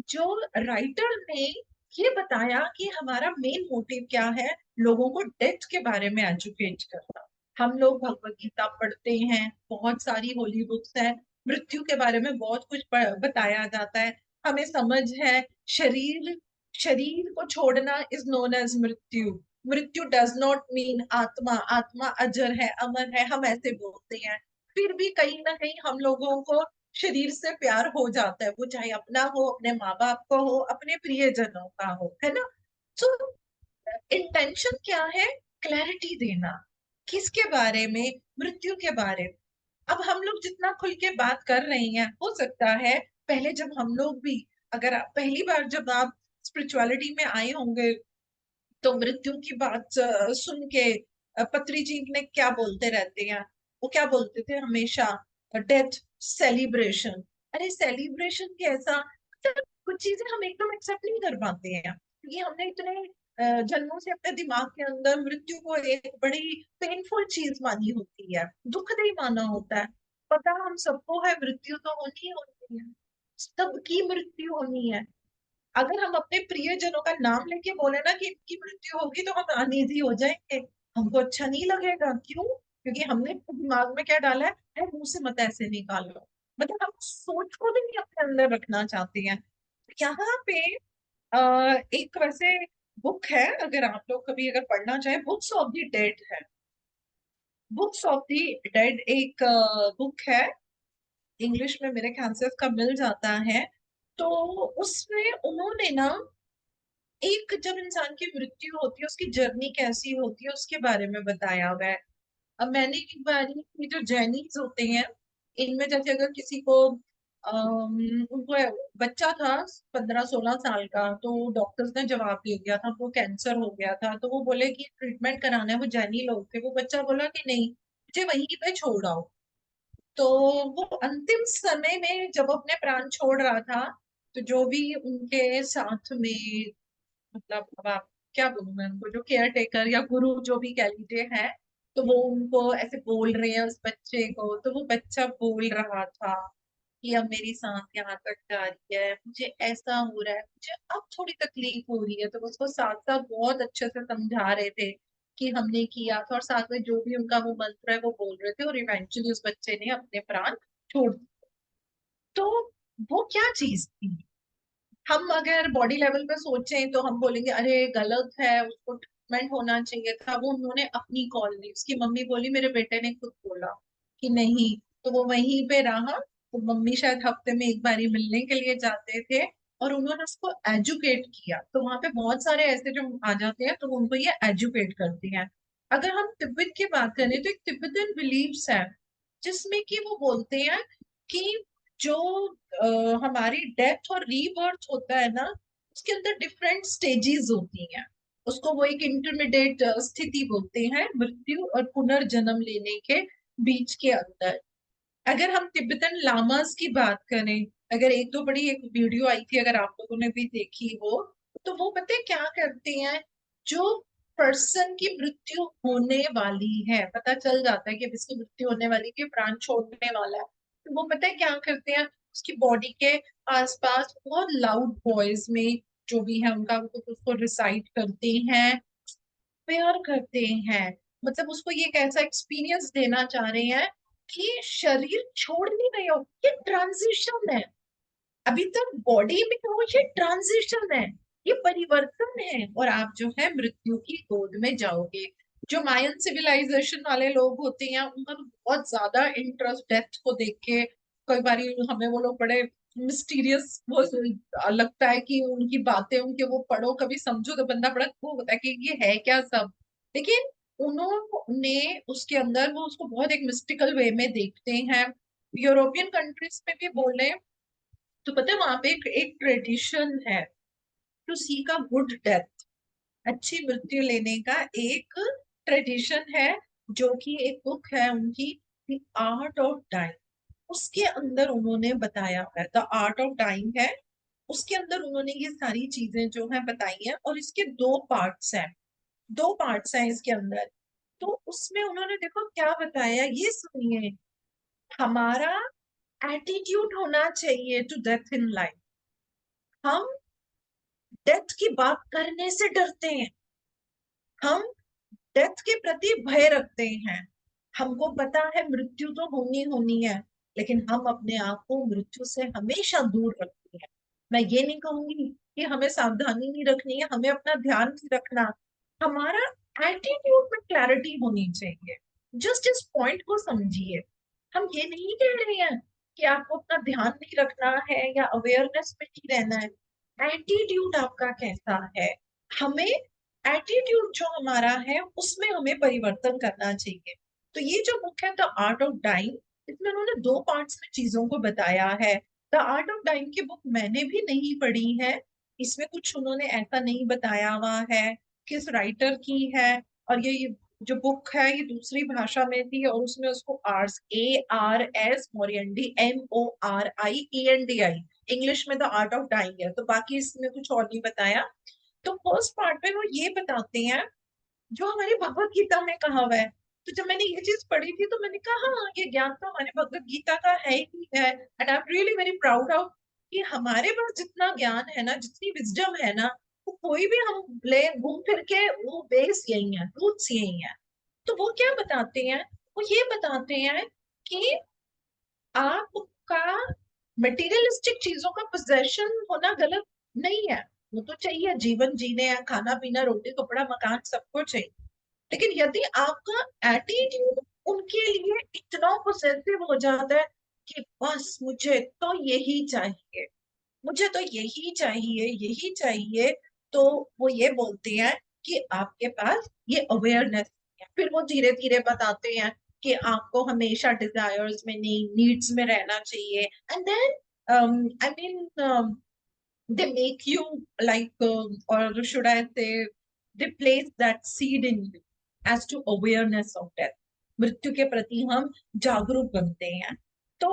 Speaker 2: जो राइटर ने ये बताया कि हमारा मेन मोटिव क्या है, लोगों को डेथ के बारे में एजुकेट करना। हम लोग भगवत गीता पढ़ते हैं, बहुत सारी होली बुक्स हैं, मृत्यु के बारे में बहुत कुछ बताया जाता है, हमें समझ है। शरीर शरीर को छोड़ना इज नोन एज मृत्यु। मृत्यु डज नॉट मीन आत्मा, आत्मा अजर है, अमर है, हम ऐसे बोलते हैं। फिर भी कहीं ना कहीं हम लोगों को शरीर से प्यार हो जाता है, वो चाहे अपना हो, अपने माँ बाप का हो, अपने प्रियजनों का हो, है ना। सो इंटेंशन क्या है? क्लैरिटी देना, किसके बारे में? मृत्यु के बारे में। अब हम लोग जितना खुल के बात कर रहे हैं, हो सकता है पहले जब हम लोग भी, अगर पहली बार जब आप स्पिरिचुअलिटी में आए होंगे, तो मृत्यु की बात सुन के पत्री जी ने क्या बोलते रहते हैं, वो क्या बोलते थे हमेशा? Death celebration. अरे सेलिब्रेशन कैसा? मतलब कुछ चीजें हम एकदम एक्सेप्ट नहीं कर पाते हैं, क्योंकि हमने इतने जन्मों से अपने दिमाग के अंदर मृत्यु को एक बड़ी पेनफुल चीज मानी होती है, दुखदाई माना होता है। पता हम सबको है, मृत्यु तो होनी ही होनी है, सबकी मृत्यु होनी है। अगर हम अपने प्रियजनों का नाम लेके बोले ना कि इनकी मृत्यु होगी, तो हम अनईजी हो जाएंगे, हमको अच्छा नहीं लगेगा। क्यों? क्योंकि हमने दिमाग में क्या डाला है, "अरे मुंह से मत ऐसे निकालो"। मतलब हम सोच को भी नहीं अपने अंदर रखना चाहते हैं। यहाँ पे एक वैसे बुक है, अगर आप लोग कभी अगर पढ़ना चाहें, बुक्स ऑफ द डेड है। बुक्स ऑफ द डेड एक बुक है, इंग्लिश में मेरे ख्याल से उसका मिल जाता है। तो उसमें उन्होंने ना एक, जब इंसान की मृत्यु होती है उसकी जर्नी कैसी होती है उसके बारे में बताया हुआ है। अब मैंने एक बार ये जो जैनीज होते हैं, इनमें जैसे अगर किसी को उनको बच्चा था 15-16 साल का, तो डॉक्टर्स ने जवाब दे दिया था वो कैंसर हो गया था, तो वो बोले कि ट्रीटमेंट कराना है। वो जैनी लोग थे। वो बच्चा बोला कि नहीं, मुझे वहीं पे छोड़ आओ। तो वो अंतिम समय में जब अपने प्राण छोड़ रहा था, तो जो भी उनके साथ में, मतलब अब आप क्या बोलूं मैं उनको, जो केयर टेकर या गुरु जो भी कह लीजिए है, तो वो उनको ऐसे बोल रहे हैं उस बच्चे को। तो वो बच्चा बोल रहा था कि अब मेरी सांस यहाँ तक जा रही है, मुझे ऐसा हो रहा है, मुझे अब थोड़ी तकलीफ हो रही है। तो उसको साथ साथ बहुत अच्छे से समझा रहे थे कि हमने किया था, और साथ में जो भी उनका वो मंत्र है वो बोल रहे थे, और इवेंचुअली उस बच्चे ने अपने प्राण छोड़ दिए। तो वो क्या चीज थी? हम अगर बॉडी लेवल पे सोचें तो हम बोलेंगे अरे गलत है, उसको ट्रीटमेंट होना चाहिए था। वो उन्होंने अपनी कॉल ली, उसकी मम्मी बोली, मेरे बेटे ने खुद बोला कि नहीं। तो वो वहीं पे रहा। तो मम्मी शायद हफ्ते में एक बारी मिलने के लिए जाते थे, और उन्होंने उसको एजुकेट किया। तो वहां पे बहुत सारे ऐसे जो आ जाते हैं, तो वो उनको ये एजुकेट करती हैं। अगर हम तिब्बत की बात करें, तो एक तिब्बतन बिलीव्स है जिसमें कि वो बोलते हैं कि जो हमारी डेथ और रीबर्थ होता है ना, उसके अंदर डिफरेंट स्टेजेस होती हैं। उसको वो एक इंटरमीडिएट स्थिति बोलते हैं, मृत्यु और पुनर्जन्म लेने के बीच के अंदर। अगर हम तिब्बतन लामास की बात करें, अगर एक तो बड़ी एक वीडियो आई थी, अगर आप लोगों ने भी देखी हो, तो वो पता है क्या करते हैं? जो पर्सन की मृत्यु होने वाली है, पता चल जाता है कि अब इसकी मृत्यु होने वाली है, कि प्राण छोड़ने वाला है, तो वो पता है क्या करते हैं? उसकी बॉडी के आसपास बहुत लाउड वॉइस में जो भी है उनका, उसको रिसाइट करते हैं, प्रेयर करते हैं। मतलब उसको ये एक ऐसा एक्सपीरियंस देना चाह रहे हैं कि शरीर छोड़ नहीं रहे हो, ये ट्रांजिशन है। अभी तक बॉडी में हो, ये ट्रांजिशन है, ये परिवर्तन है, और आप जो है मृत्यु की गोद में जाओगे। जो मायन सिविलाइजेशन वाले लोग होते हैं, उनका तो बहुत ज्यादा इंटरेस्ट डेथ को देख के। कई बार हमें वो लोग बड़े मिस्टीरियस वो लगता है कि उनकी बातें, उनके वो पढ़ो कभी समझो तो बंदा बड़ा वो होता है कि ये है क्या सब। लेकिन उन्होंने उसके अंदर वो उसको बहुत एक मिस्टिकल वे में देखते हैं। यूरोपियन कंट्रीज में भी बोले तो पता है वहां पे एक ट्रेडिशन है to seek a good death, अच्छी मृत्यु लेने का एक ट्रेडिशन है। जो कि एक बुक है उनकी, द आर्ट ऑफ डाइंग। उसके अंदर उन्होंने बताया है, द आर्ट ऑफ डाइंग है, उसके अंदर उन्होंने ये सारी चीजें जो है बताई हैं। और इसके दो पार्ट्स हैं, दो पार्ट्स हैं इसके अंदर। तो उसमें उन्होंने देखो क्या बताया, ये सुनिए। हमारा एटीट्यूड होना चाहिए टू डेथ इन लाइफ। हम डेथ की बात करने से डरते हैं, हम डेथ के प्रति भय रखते हैं। हमको पता है मृत्यु तो होनी होनी है, लेकिन हम अपने आप को मृत्यु से हमेशा दूर रखते हैं। मैं ये नहीं कहूंगी कि हमें सावधानी नहीं रखनी है, हमें अपना ध्यान नहीं रखना। हमारा एटीट्यूड में क्लैरिटी होनी चाहिए। जस्ट इस पॉइंट को समझिए। हम ये नहीं कह रहे हैं कि आपको अपना ध्यान नहीं रखना है या अवेयरनेस में नहीं रहना है। एटीट्यूड आपका कैसा है, हमें एटीट्यूड जो हमारा है उसमें हमें परिवर्तन करना चाहिए। तो ये जो बुक है द आर्ट ऑफ डाइंग, इसमें उन्होंने दो पार्ट्स में चीजों को बताया है। द आर्ट ऑफ डाइंग की बुक मैंने भी नहीं पढ़ी है, इसमें कुछ उन्होंने ऐसा नहीं बताया हुआ है किस राइटर की है। और ये जो बुक है ये दूसरी भाषा में थी, और उसमें उसको आर्स, ARS मोरियंडी, MORIENDI, इंग्लिश में द आर्ट ऑफ डाइंग है। तो बाकी इसमें कुछ और नहीं बताया। तो फर्स्ट पार्ट में वो ये बताते हैं जो हमारी भगवत गीता में कहा हुआ है। तो जब मैंने ये चीज पढ़ी थी तो मैंने कहा हाँ, ये ज्ञान तो हमारे भगवत गीता का है ही है। And I am really very proud of कि हमारे पास जितना ज्ञान है ना, जितनी विजडम है ना, वो कोई भी हम ले घूम फिर के वो बेस यही है, रूट्स यही है। तो वो क्या बताते हैं? वो ये बताते हैं कि आपका मटेरियलिस्टिक चीजों का पोजेशन होना गलत नहीं है। वो तो चाहिए, जीवन जीने हैं, खाना पीना, रोटी कपड़ा मकान सब कुछ चाहिए। लेकिन यदि आपका एटीट्यूड उनके लिए इतना पॉजिटिव हो जाता है कि बस मुझे तो यही चाहिए, मुझे तो यही चाहिए, यही चाहिए, तो वो ये बोलते हैं कि आपके पास ये अवेयरनेस है। फिर वो धीरे धीरे बताते हैं कि आपको हमेशा डिजायर्स में नहीं, नीड्स में रहना चाहिए। And then I mean they make you like or should I say they place that seed in you as to awareness of death। मृत्यु के प्रति हम जागरूक बनते हैं। तो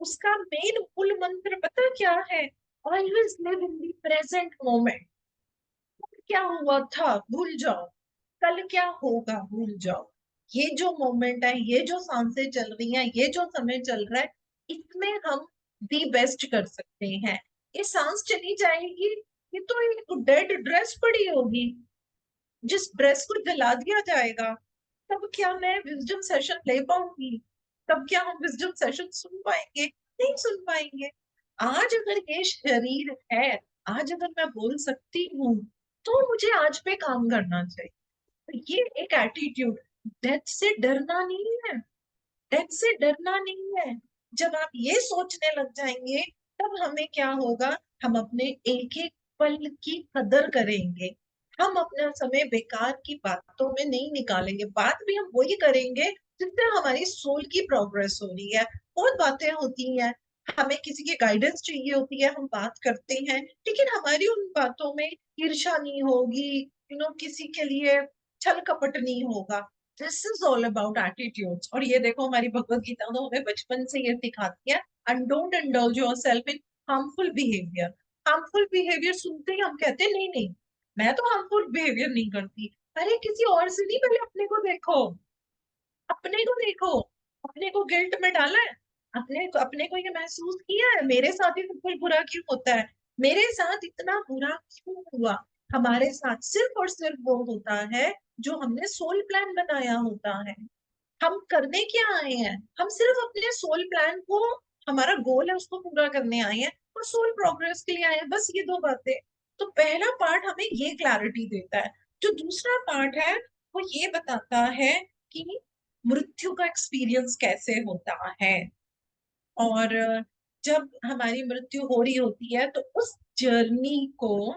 Speaker 2: उसका मेन मूल मंत्र पता क्या है? Always live in the present moment. क्या हुआ था भूल जाओ, कल क्या होगा भूल जाओ। ये जो मोमेंट है, ये जो सांसें चल रही हैं, ये जो समय चल रहा है, इसमें हम दी बेस्ट कर सकते हैं। ये सांस चली जाएगी, ये तो एक डेड ड्रेस पड़ी होगी, जिस ड्रेस को जला दिया जाएगा, तब क्या मैं विजडम सेशन ले पाऊंगी? तब क्या हम विजडम सेशन सुन पाएंगे? नहीं सुन पाएंगे। आज अगर ये शरीर है, आज अगर मैं बोल सकती हूँ, तो मुझे आज पे काम करना चाहिए। तो ये एक एटीट्यूड, डेथ से डरना नहीं है, डेथ से डरना नहीं है। जब आप ये सोचने लग जाएंगे, तब हमें क्या होगा? हम अपने एक एक पल की कदर करेंगे। हम अपना समय बेकार की बातों में नहीं निकालेंगे। बात भी हम वही करेंगे जिससे हमारी सोल की प्रोग्रेस हो रही है। बहुत बातें होती हैं, हमें किसी की गाइडेंस चाहिए होती है, हम बात करते हैं, लेकिन हमारी उन बातों में ईर्ष्या नहीं होगी, किसी के लिए छल कपट नहीं होगा। This is all about attitudes. और ये देखो, हमारी भगवत गीता तो हमें बचपन से ये सिखाती है, and don't indulge yourself in harmful behaviour. Harmful behaviour सुनते ही हम कहते हैं नहीं नहीं, मैं तो हार्मफुल बिहेवियर नहीं करती। अरे किसी और से नहीं, पहले अपने को देखो, अपने को देखो। अपने को गिल्ट में डाला है, अपने को ये महसूस किया है मेरे साथ ही सब कुछ बुरा क्यों होता है, मेरे साथ इतना बुरा क्यों हुआ। हमारे साथ सिर्फ और सिर्फ वो होता है जो हमने सोल प्लान बनाया होता है। हम करने क्या आए हैं? हम सिर्फ अपने सोल प्लान को, हमारा गोल है उसको पूरा करने आए हैं, और सोल प्रोग्रेस के लिए आए हैं, बस ये दो बातें। तो पहला पार्ट हमें ये क्लैरिटी देता है। जो दूसरा पार्ट है, वो ये बताता है कि मृत्यु का एक्सपीरियंस कैसे होता है। और जब हमारी मृत्यु हो रही होती है, तो उस जर्नी को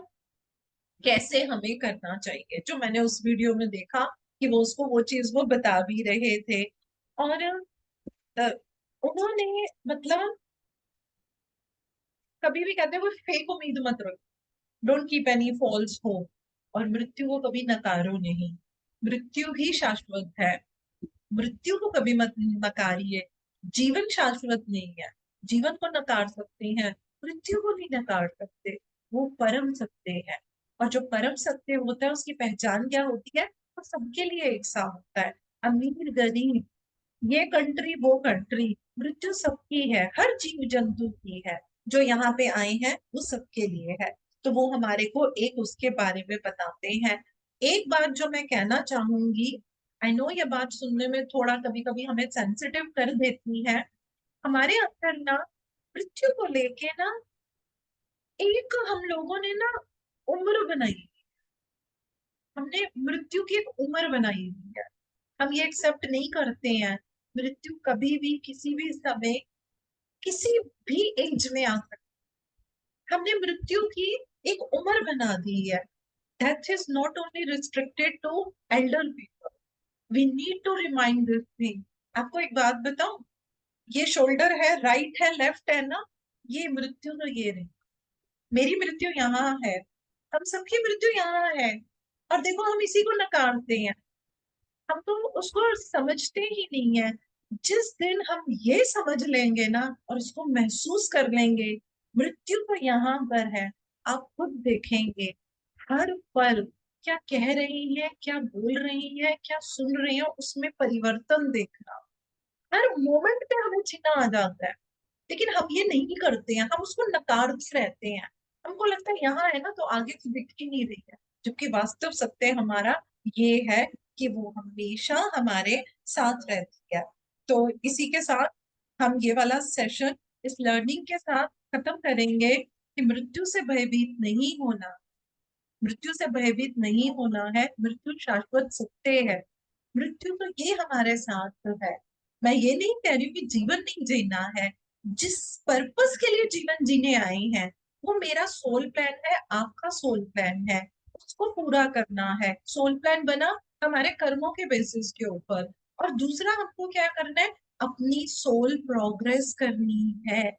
Speaker 2: कैसे हमें करना चाहिए, जो मैंने उस वीडियो में देखा कि वो उसको वो चीज वो बता भी रहे थे। और अ, उन्होंने मतलब कभी भी कहते हैं वो फेक उम्मीद मत रखो, don't keep any false hope, और मृत्यु को कभी नकारो नहीं। मृत्यु ही शाश्वत है, मृत्यु को कभी मत नकारिए। जीवन शाश्वत नहीं है, जीवन को नकार सकते हैं, मृत्यु को नहीं नकार सकते। वो परम सत्य है, और जो परम सत्य होता है उसकी पहचान क्या होती है? वो सबके लिए एक सा होता है, अमीर गरीब, ये कंट्री वो कंट्री, मृत्यु सबकी है, हर जीव जंतु की है। जो यहाँ पे आए हैं वो सबके लिए है। तो वो हमारे को एक उसके बारे में बताते हैं। एक बात जो मैं कहना चाहूंगी, आई नो ये बात सुनने में थोड़ा कभी कभी हमें सेंसिटिव कर देती है। हमारे अंदर ना मृत्यु को लेके ना एक हम लोगों ने ना उम्र बनाई, हमने मृत्यु की एक उम्र बनाई हुई है। हम ये एक्सेप्ट नहीं करते हैं, मृत्यु कभी भी किसी भी समय किसी भी एज में आ सकती। हमने मृत्यु की एक उम्र बना दी है। Death is not only restricted to elder people, we need to remind this thing. आपको एक बात बताऊं, ये शोल्डर है, राइट है, लेफ्ट है ना, ये मृत्यु तो ये रही, मेरी मृत्यु यहाँ है, हम सबकी मृत्यु यहाँ है। और देखो हम इसी को नकारते हैं, हम तो उसको समझते ही नहीं है। जिस दिन हम ये समझ लेंगे ना और इसको महसूस कर लेंगे, मृत्यु तो यहाँ पर है, आप खुद देखेंगे हर पल क्या कह रही है, क्या बोल रही है, क्या सुन रही है, उसमें परिवर्तन देखना। हर मोमेंट पे हमें जीना आ जाता है, लेकिन हम ये नहीं करते हैं, हम उसको नकारते रहते हैं। हमको लगता है यहाँ है ना, तो आगे तो दिख ही नहीं रही है। जबकि वास्तव सत्य हमारा ये है कि वो हमेशा हमारे साथ रहती है। तो इसी के साथ हम ये वाला सेशन इस लर्निंग के साथ खत्म करेंगे कि मृत्यु से भयभीत नहीं होना, मृत्यु से भयभीत नहीं होना है, मृत्यु शाश्वत सत्य है, मृत्यु तो ये हमारे साथ है। मैं ये नहीं कह रही हूँ कि जीवन नहीं जीना है, जिस पर्पस के लिए जीवन जीने आए हैं वो मेरा सोल प्लान है, आपका सोल प्लान है, उसको पूरा करना है। सोल प्लान बना हमारे कर्मों के बेसिस के ऊपर, और दूसरा हमको क्या करना है, अपनी सोल प्रोग्रेस करनी है,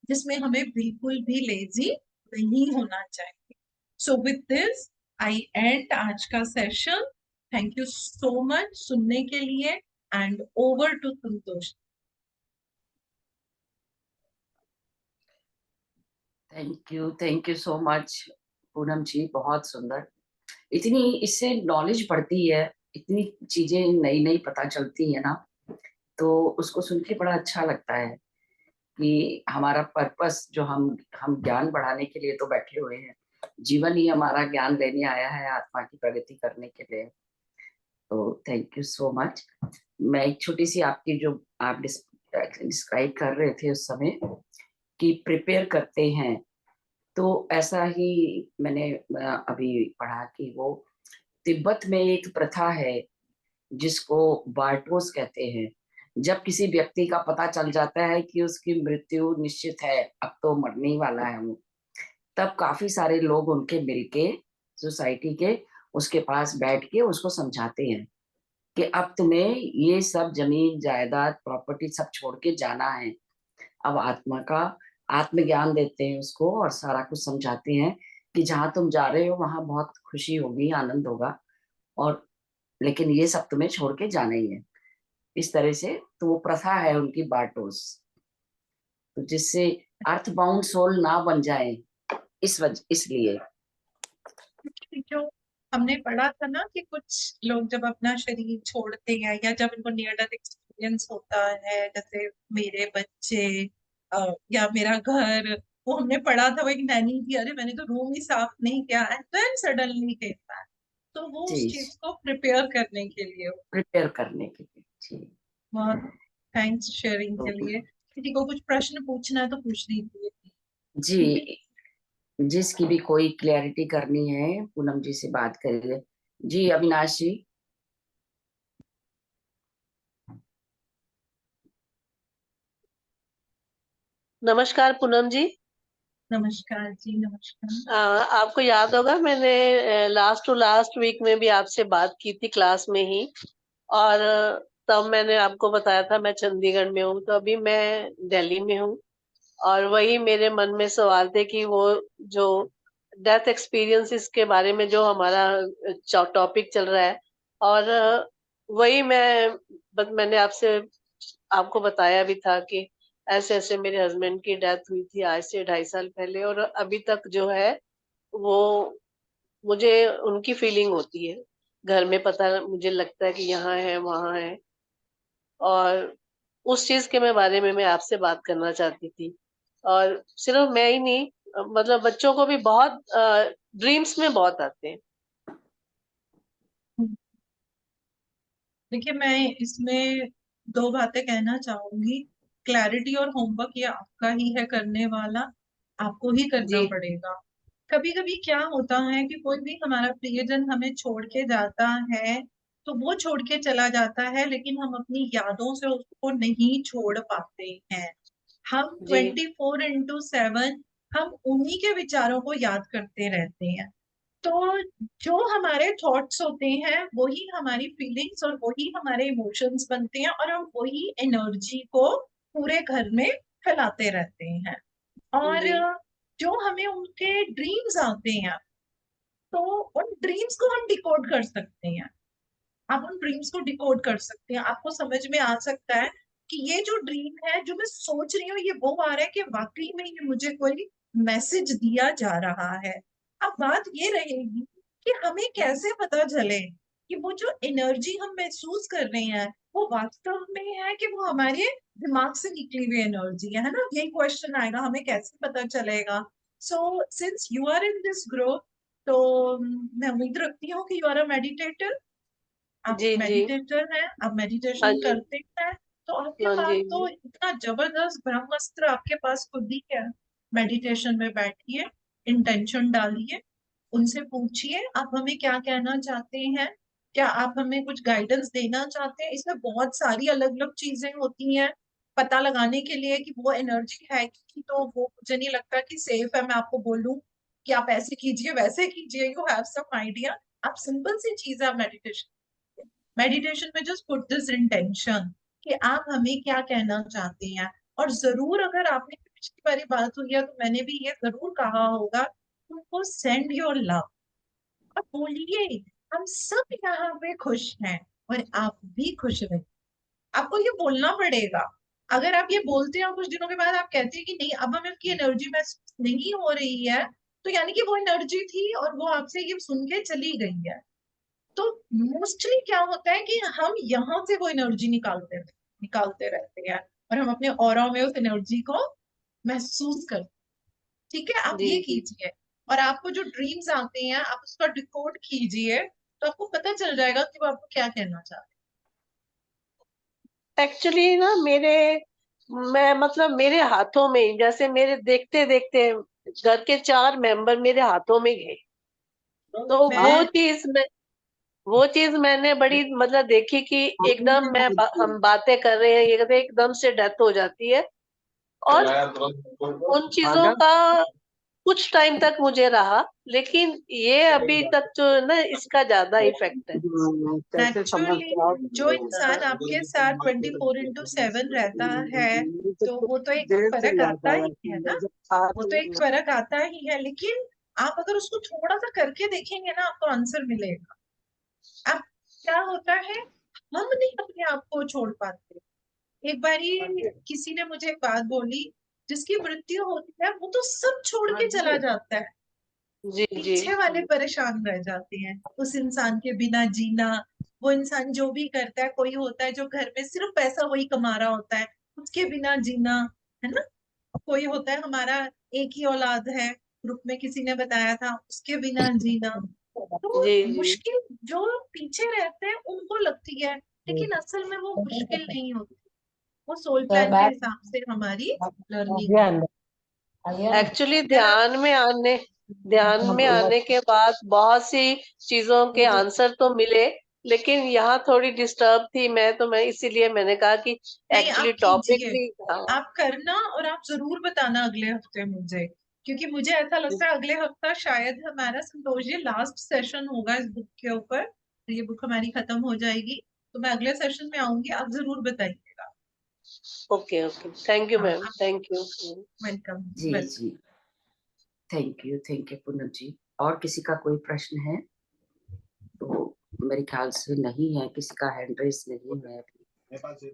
Speaker 2: जिसमें हमें बिल्कुल भी लेजी नहीं होना चाहिए। So with this I end आज का सेशन। थैंक यू सो मच सुनने के लिए, and over to Santosh.
Speaker 1: Thank you so much Poonam ji, बहुत सुंदर। इतनी इससे नॉलेज बढ़ती है, इतनी चीजें नई नई पता चलती है ना, तो उसको सुन के बड़ा अच्छा लगता है कि हमारा पर्पस जो हम ज्ञान बढ़ाने के लिए तो बैठे हुए हैं, जीवन ही हमारा ज्ञान लेने आया है, आत्मा की प्रगति करने के लिए। तो थैंक यू सो मच। मैं एक छोटी सी आपकी जो आप डिस्क्राइब कर रहे थे उस समय कि प्रिपेयर करते हैं, तो ऐसा ही मैंने अभी पढ़ा कि वो तिब्बत में एक प्रथा है जिसको बार्टोस कहते हैं। जब किसी व्यक्ति का पता चल जाता है कि उसकी मृत्यु निश्चित है, अब तो मरने ही वाला है वो, तब काफी सारे लोग उनके मिलके सोसाइटी के उसके पास बैठ के उसको समझाते हैं कि अब तुम्हें ये सब जमीन जायदाद प्रॉपर्टी सब छोड़ के जाना है। अब आत्मा का आत्मज्ञान देते हैं उसको और सारा कुछ समझाते हैं कि जहां तुम जा रहे हो वहां बहुत खुशी होगी, आनंद होगा, और लेकिन ये सब तुम्हें छोड़ के जाना ही है। इस तरह से तो वो प्रथा है उनकी बार्टोस, तो जिससे अर्थ बाउंड सोल ना बन जाए, इस वजह इसलिए।
Speaker 2: जो हमने पढ़ा था ना कि कुछ लोग जब अपना शरीर छोड़ते हैं या जब उनको नियर डेथ एक्सपीरियंस होता है, जैसे मेरे बच्चे या मेरा घर, वो हमने पढ़ा था, वो एक नैनी थी, अरे मैंने तो रूम ही साफ नहीं किया and then suddenly came back. तो वो उस
Speaker 1: जी,
Speaker 2: चीज को प्रिपेयर करने के लिए।
Speaker 1: प्रिपेयर करने के लिए। जी।
Speaker 2: बहुत थैंक्स शेयरिंग के
Speaker 1: तो
Speaker 2: लिए। किसी को कुछ प्रश्न पूछना है तो पूछ लीजिए।
Speaker 1: जी, जिसकी भी कोई क्लैरिटी करनी है पूनम जी से बात करिए। जी अविनाश जी।
Speaker 3: नमस्कार पूनम जी।
Speaker 2: नमस्कार जी, नमस्कार।
Speaker 3: आपको याद होगा मैंने लास्ट टू लास्ट वीक में भी आपसे बात की थी क्लास में ही, और तब मैंने आपको बताया था मैं चंडीगढ़ में हूँ, तो अभी मैं दिल्ली में हूँ। और वही मेरे मन में सवाल थे कि वो जो डेथ एक्सपीरियंसेस के बारे में जो हमारा टॉपिक चल रहा है, और वही मैंने आपसे आपको बताया भी था कि ऐसे-ऐसे मेरे हस्बैंड की डेथ हुई थी आज से 2.5 साल पहले, और अभी तक जो है वो मुझे उनकी फीलिंग होती है। घर में पता मुझे लगता है कि यहाँ है, वहाँ है, और उस चीज़ के बारे में मैं आपसे बात करना चाहती थी। और सिर्फ मैं ही नहीं, मतलब बच्चों को भी बहुत ड्रीम्स में बहुत आते हैं।
Speaker 2: देखिए, मैं इसमें दो बातें कहना चाहूंगी। क्लैरिटी और होमवर्क ये आपका ही है करने वाला, आपको ही करना
Speaker 3: जी,
Speaker 2: पड़ेगा। कभी कभी क्या होता है कि कोई भी हमारा प्रियजन हमें छोड़ के जाता है, तो वो छोड़ के चला जाता है, लेकिन हम अपनी यादों से उसको नहीं छोड़ पाते हैं। हम
Speaker 3: जी,
Speaker 2: 24/7 हम उन्हीं के विचारों को याद करते रहते हैं। तो जो हमारे थॉट्स होते हैं वही हमारी फीलिंग्स और वही हमारे इमोशंस बनते हैं, और हम वही एनर्जी को पूरे घर में फैलाते रहते हैं। और
Speaker 3: जी,
Speaker 2: जो हमें उनके ड्रीम्स आते हैं, तो उन ड्रीम्स को हम डिकोड कर सकते हैं। आप उन ड्रीम्स को डिकोड कर सकते हैं, आपको समझ में आ सकता है कि ये जो ड्रीम है जो मैं सोच रही हूँ, ये वो आ रहा है कि वाकई में ये मुझे कोई मैसेज दिया जा रहा है। अब बात ये रहेगी कि हमें कैसे पता चले कि वो जो एनर्जी हम महसूस कर रहे हैं वो वास्तव में है कि वो हमारे दिमाग से निकली हुई एनर्जी है ना। यही क्वेश्चन आएगा, हमें कैसे पता चलेगा। So since you are in this group, तो मैं उम्मीद रखती हूँ कि यू आर अ मेडिटेटर, आप
Speaker 3: जी, जी।
Speaker 2: मेडिटेटर हैं, आप
Speaker 3: हाँ
Speaker 2: मेडिटेशन
Speaker 3: जी,
Speaker 2: करते हैं, तो आपके
Speaker 3: हाँ
Speaker 2: पास
Speaker 3: जी,
Speaker 2: तो
Speaker 3: जी।
Speaker 2: इतना जबरदस्त ब्रह्मास्त्र आपके पास खुद ही है। मेडिटेशन में बैठिए, इंटेंशन डालिए, उनसे पूछिए आप हमें क्या कहना चाहते हैं, क्या आप हमें कुछ गाइडेंस देना चाहते हैं। इसमें बहुत सारी अलग अलग चीजें होती हैं पता लगाने के लिए कि वो एनर्जी है कि, तो वो मुझे नहीं लगता कि सेफ है मैं आपको बोलूं कि आप ऐसे कीजिए वैसे कीजिए, यू हैव सम आइडिया। आप सिंपल सी चीज है मेडिटेशन, मेडिटेशन में जस्ट पुट दिस इंटेंशन कि आप हमें क्या कहना चाहते हैं। और जरूर अगर आपने पिछली बारी बात हुई है तो मैंने भी ये जरूर कहा होगा, तुमको सेंड योर लव और बोलिए हम सब यहाँ पे खुश हैं और आप भी खुश रहे। आपको ये बोलना पड़ेगा। अगर आप ये बोलते हैं और कुछ दिनों के बाद आप कहते हैं कि नहीं अब हमें उसकी एनर्जी महसूस नहीं हो रही है, तो यानी कि वो एनर्जी थी और वो आपसे ये सुन के चली गई है। तो मोस्टली क्या होता है कि हम यहाँ से वो एनर्जी निकालते रहते हैं और हम अपने ऑरा में उस एनर्जी को महसूस करते हैं। ठीक है, आप
Speaker 3: जी
Speaker 2: ये
Speaker 3: जी।
Speaker 2: कीजिए और आपको जो ड्रीम्स आते हैं आप उसका डिकोड कीजिए, तो आपको पता चल जाएगा कि वो आपको क्या कहना चाहते
Speaker 3: एक्चुअली ना मैं मतलब मेरे हाथों में, जैसे मेरे देखते देखते घर के 4 मेंबर मेरे हाथों में गए। तो
Speaker 2: हैं।
Speaker 3: वो चीज मैंने बड़ी मतलब देखी कि एकदम हम बातें कर रहे हैं एकदम से डेथ हो जाती है। और उन चीजों का कुछ टाइम तक मुझे रहा, लेकिन ये अभी तक जो है ना इसका ज्यादा इफेक्ट है।
Speaker 2: नेचुरली जो इंसान आपके साथ 24/7 रहता है तो वो तो एक फर्क आता ही है ना, वो तो एक फर्क आता ही है। लेकिन आप अगर उसको थोड़ा सा करके देखेंगे ना आपको आंसर मिलेगा। अब क्या होता है, हम नहीं अपने आप को छोड़ पाते। एक बारी किसी ने मुझे एक बात बोली, जिसकी मृत्यु होती है वो तो सब छोड़ के चला जाता है,
Speaker 3: जी जी।
Speaker 2: पीछे वाले परेशान रह जाते हैं उस इंसान के बिना जीना। वो इंसान जो भी करता है, कोई होता है जो घर में सिर्फ पैसा वही कमा रहा होता है, उसके बिना जीना, है ना। कोई होता है हमारा एक ही औलाद है, ग्रुप में किसी ने बताया था, उसके बिना जीना। तो
Speaker 3: जी जी।
Speaker 2: मुश्किल जो लोग पीछे रहते हैं उनको लगती है, लेकिन असल में वो मुश्किल नहीं होती, वो सोल प्लान के हिसाब से हमारी लर्निंग है।
Speaker 3: एक्चुअली ध्यान में आने के बाद बहुत सी चीजों के आंसर तो मिले, लेकिन यहाँ थोड़ी डिस्टर्ब थी मैं इसीलिए मैंने कहा कि
Speaker 2: नहीं
Speaker 3: एक्चुअली
Speaker 2: आप
Speaker 3: टॉपिक
Speaker 2: कीजिए,
Speaker 3: भी। हाँ।
Speaker 2: आप करना और आप जरूर बताना अगले हफ्ते मुझे, क्योंकि मुझे ऐसा लगता है अगले हफ्ता शायद हमारा संतोष जी लास्ट सेशन होगा इस बुक के ऊपर, तो ये बुक हमारी खत्म हो जाएगी। तो मैं अगले सेशन में आऊंगी, आप जरूर बताइएगा।
Speaker 3: ओके ओके, थैंक यू
Speaker 2: हाँ
Speaker 3: मैम,
Speaker 2: आप
Speaker 3: थैंक यू।
Speaker 2: वेलकम।
Speaker 1: जी जी, थैंक यू पूनम जी। और किसी का कोई प्रश्न है तो? मेरे ख्याल से नहीं है, किसी का हैंड रेस नहीं है अभी।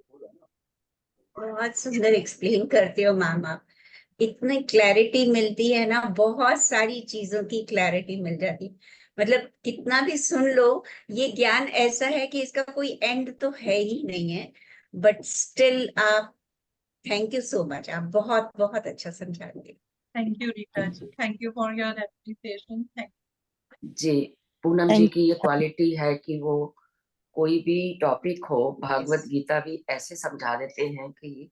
Speaker 4: बहुत सुंदर एक्सप्लेन करते हो मैम आप, इतनी क्लैरिटी मिलती है ना, बहुत सारी चीजों की क्लैरिटी मिल जाती। मतलब कितना भी सुन लो, ये ज्ञान ऐसा है कि इसका कोई एंड तो है ही नहीं है। बट स्टिल आप, थैंक यू सो मच, आप बहुत बहुत अच्छा समझाएंगे।
Speaker 2: Thank you Rita ji, thank you for your appreciation. Thank
Speaker 1: जी, पूनम जी की ये क्वालिटी है कि वो कोई भी टॉपिक हो, भागवत गीता भी ऐसे समझा देते हैं कि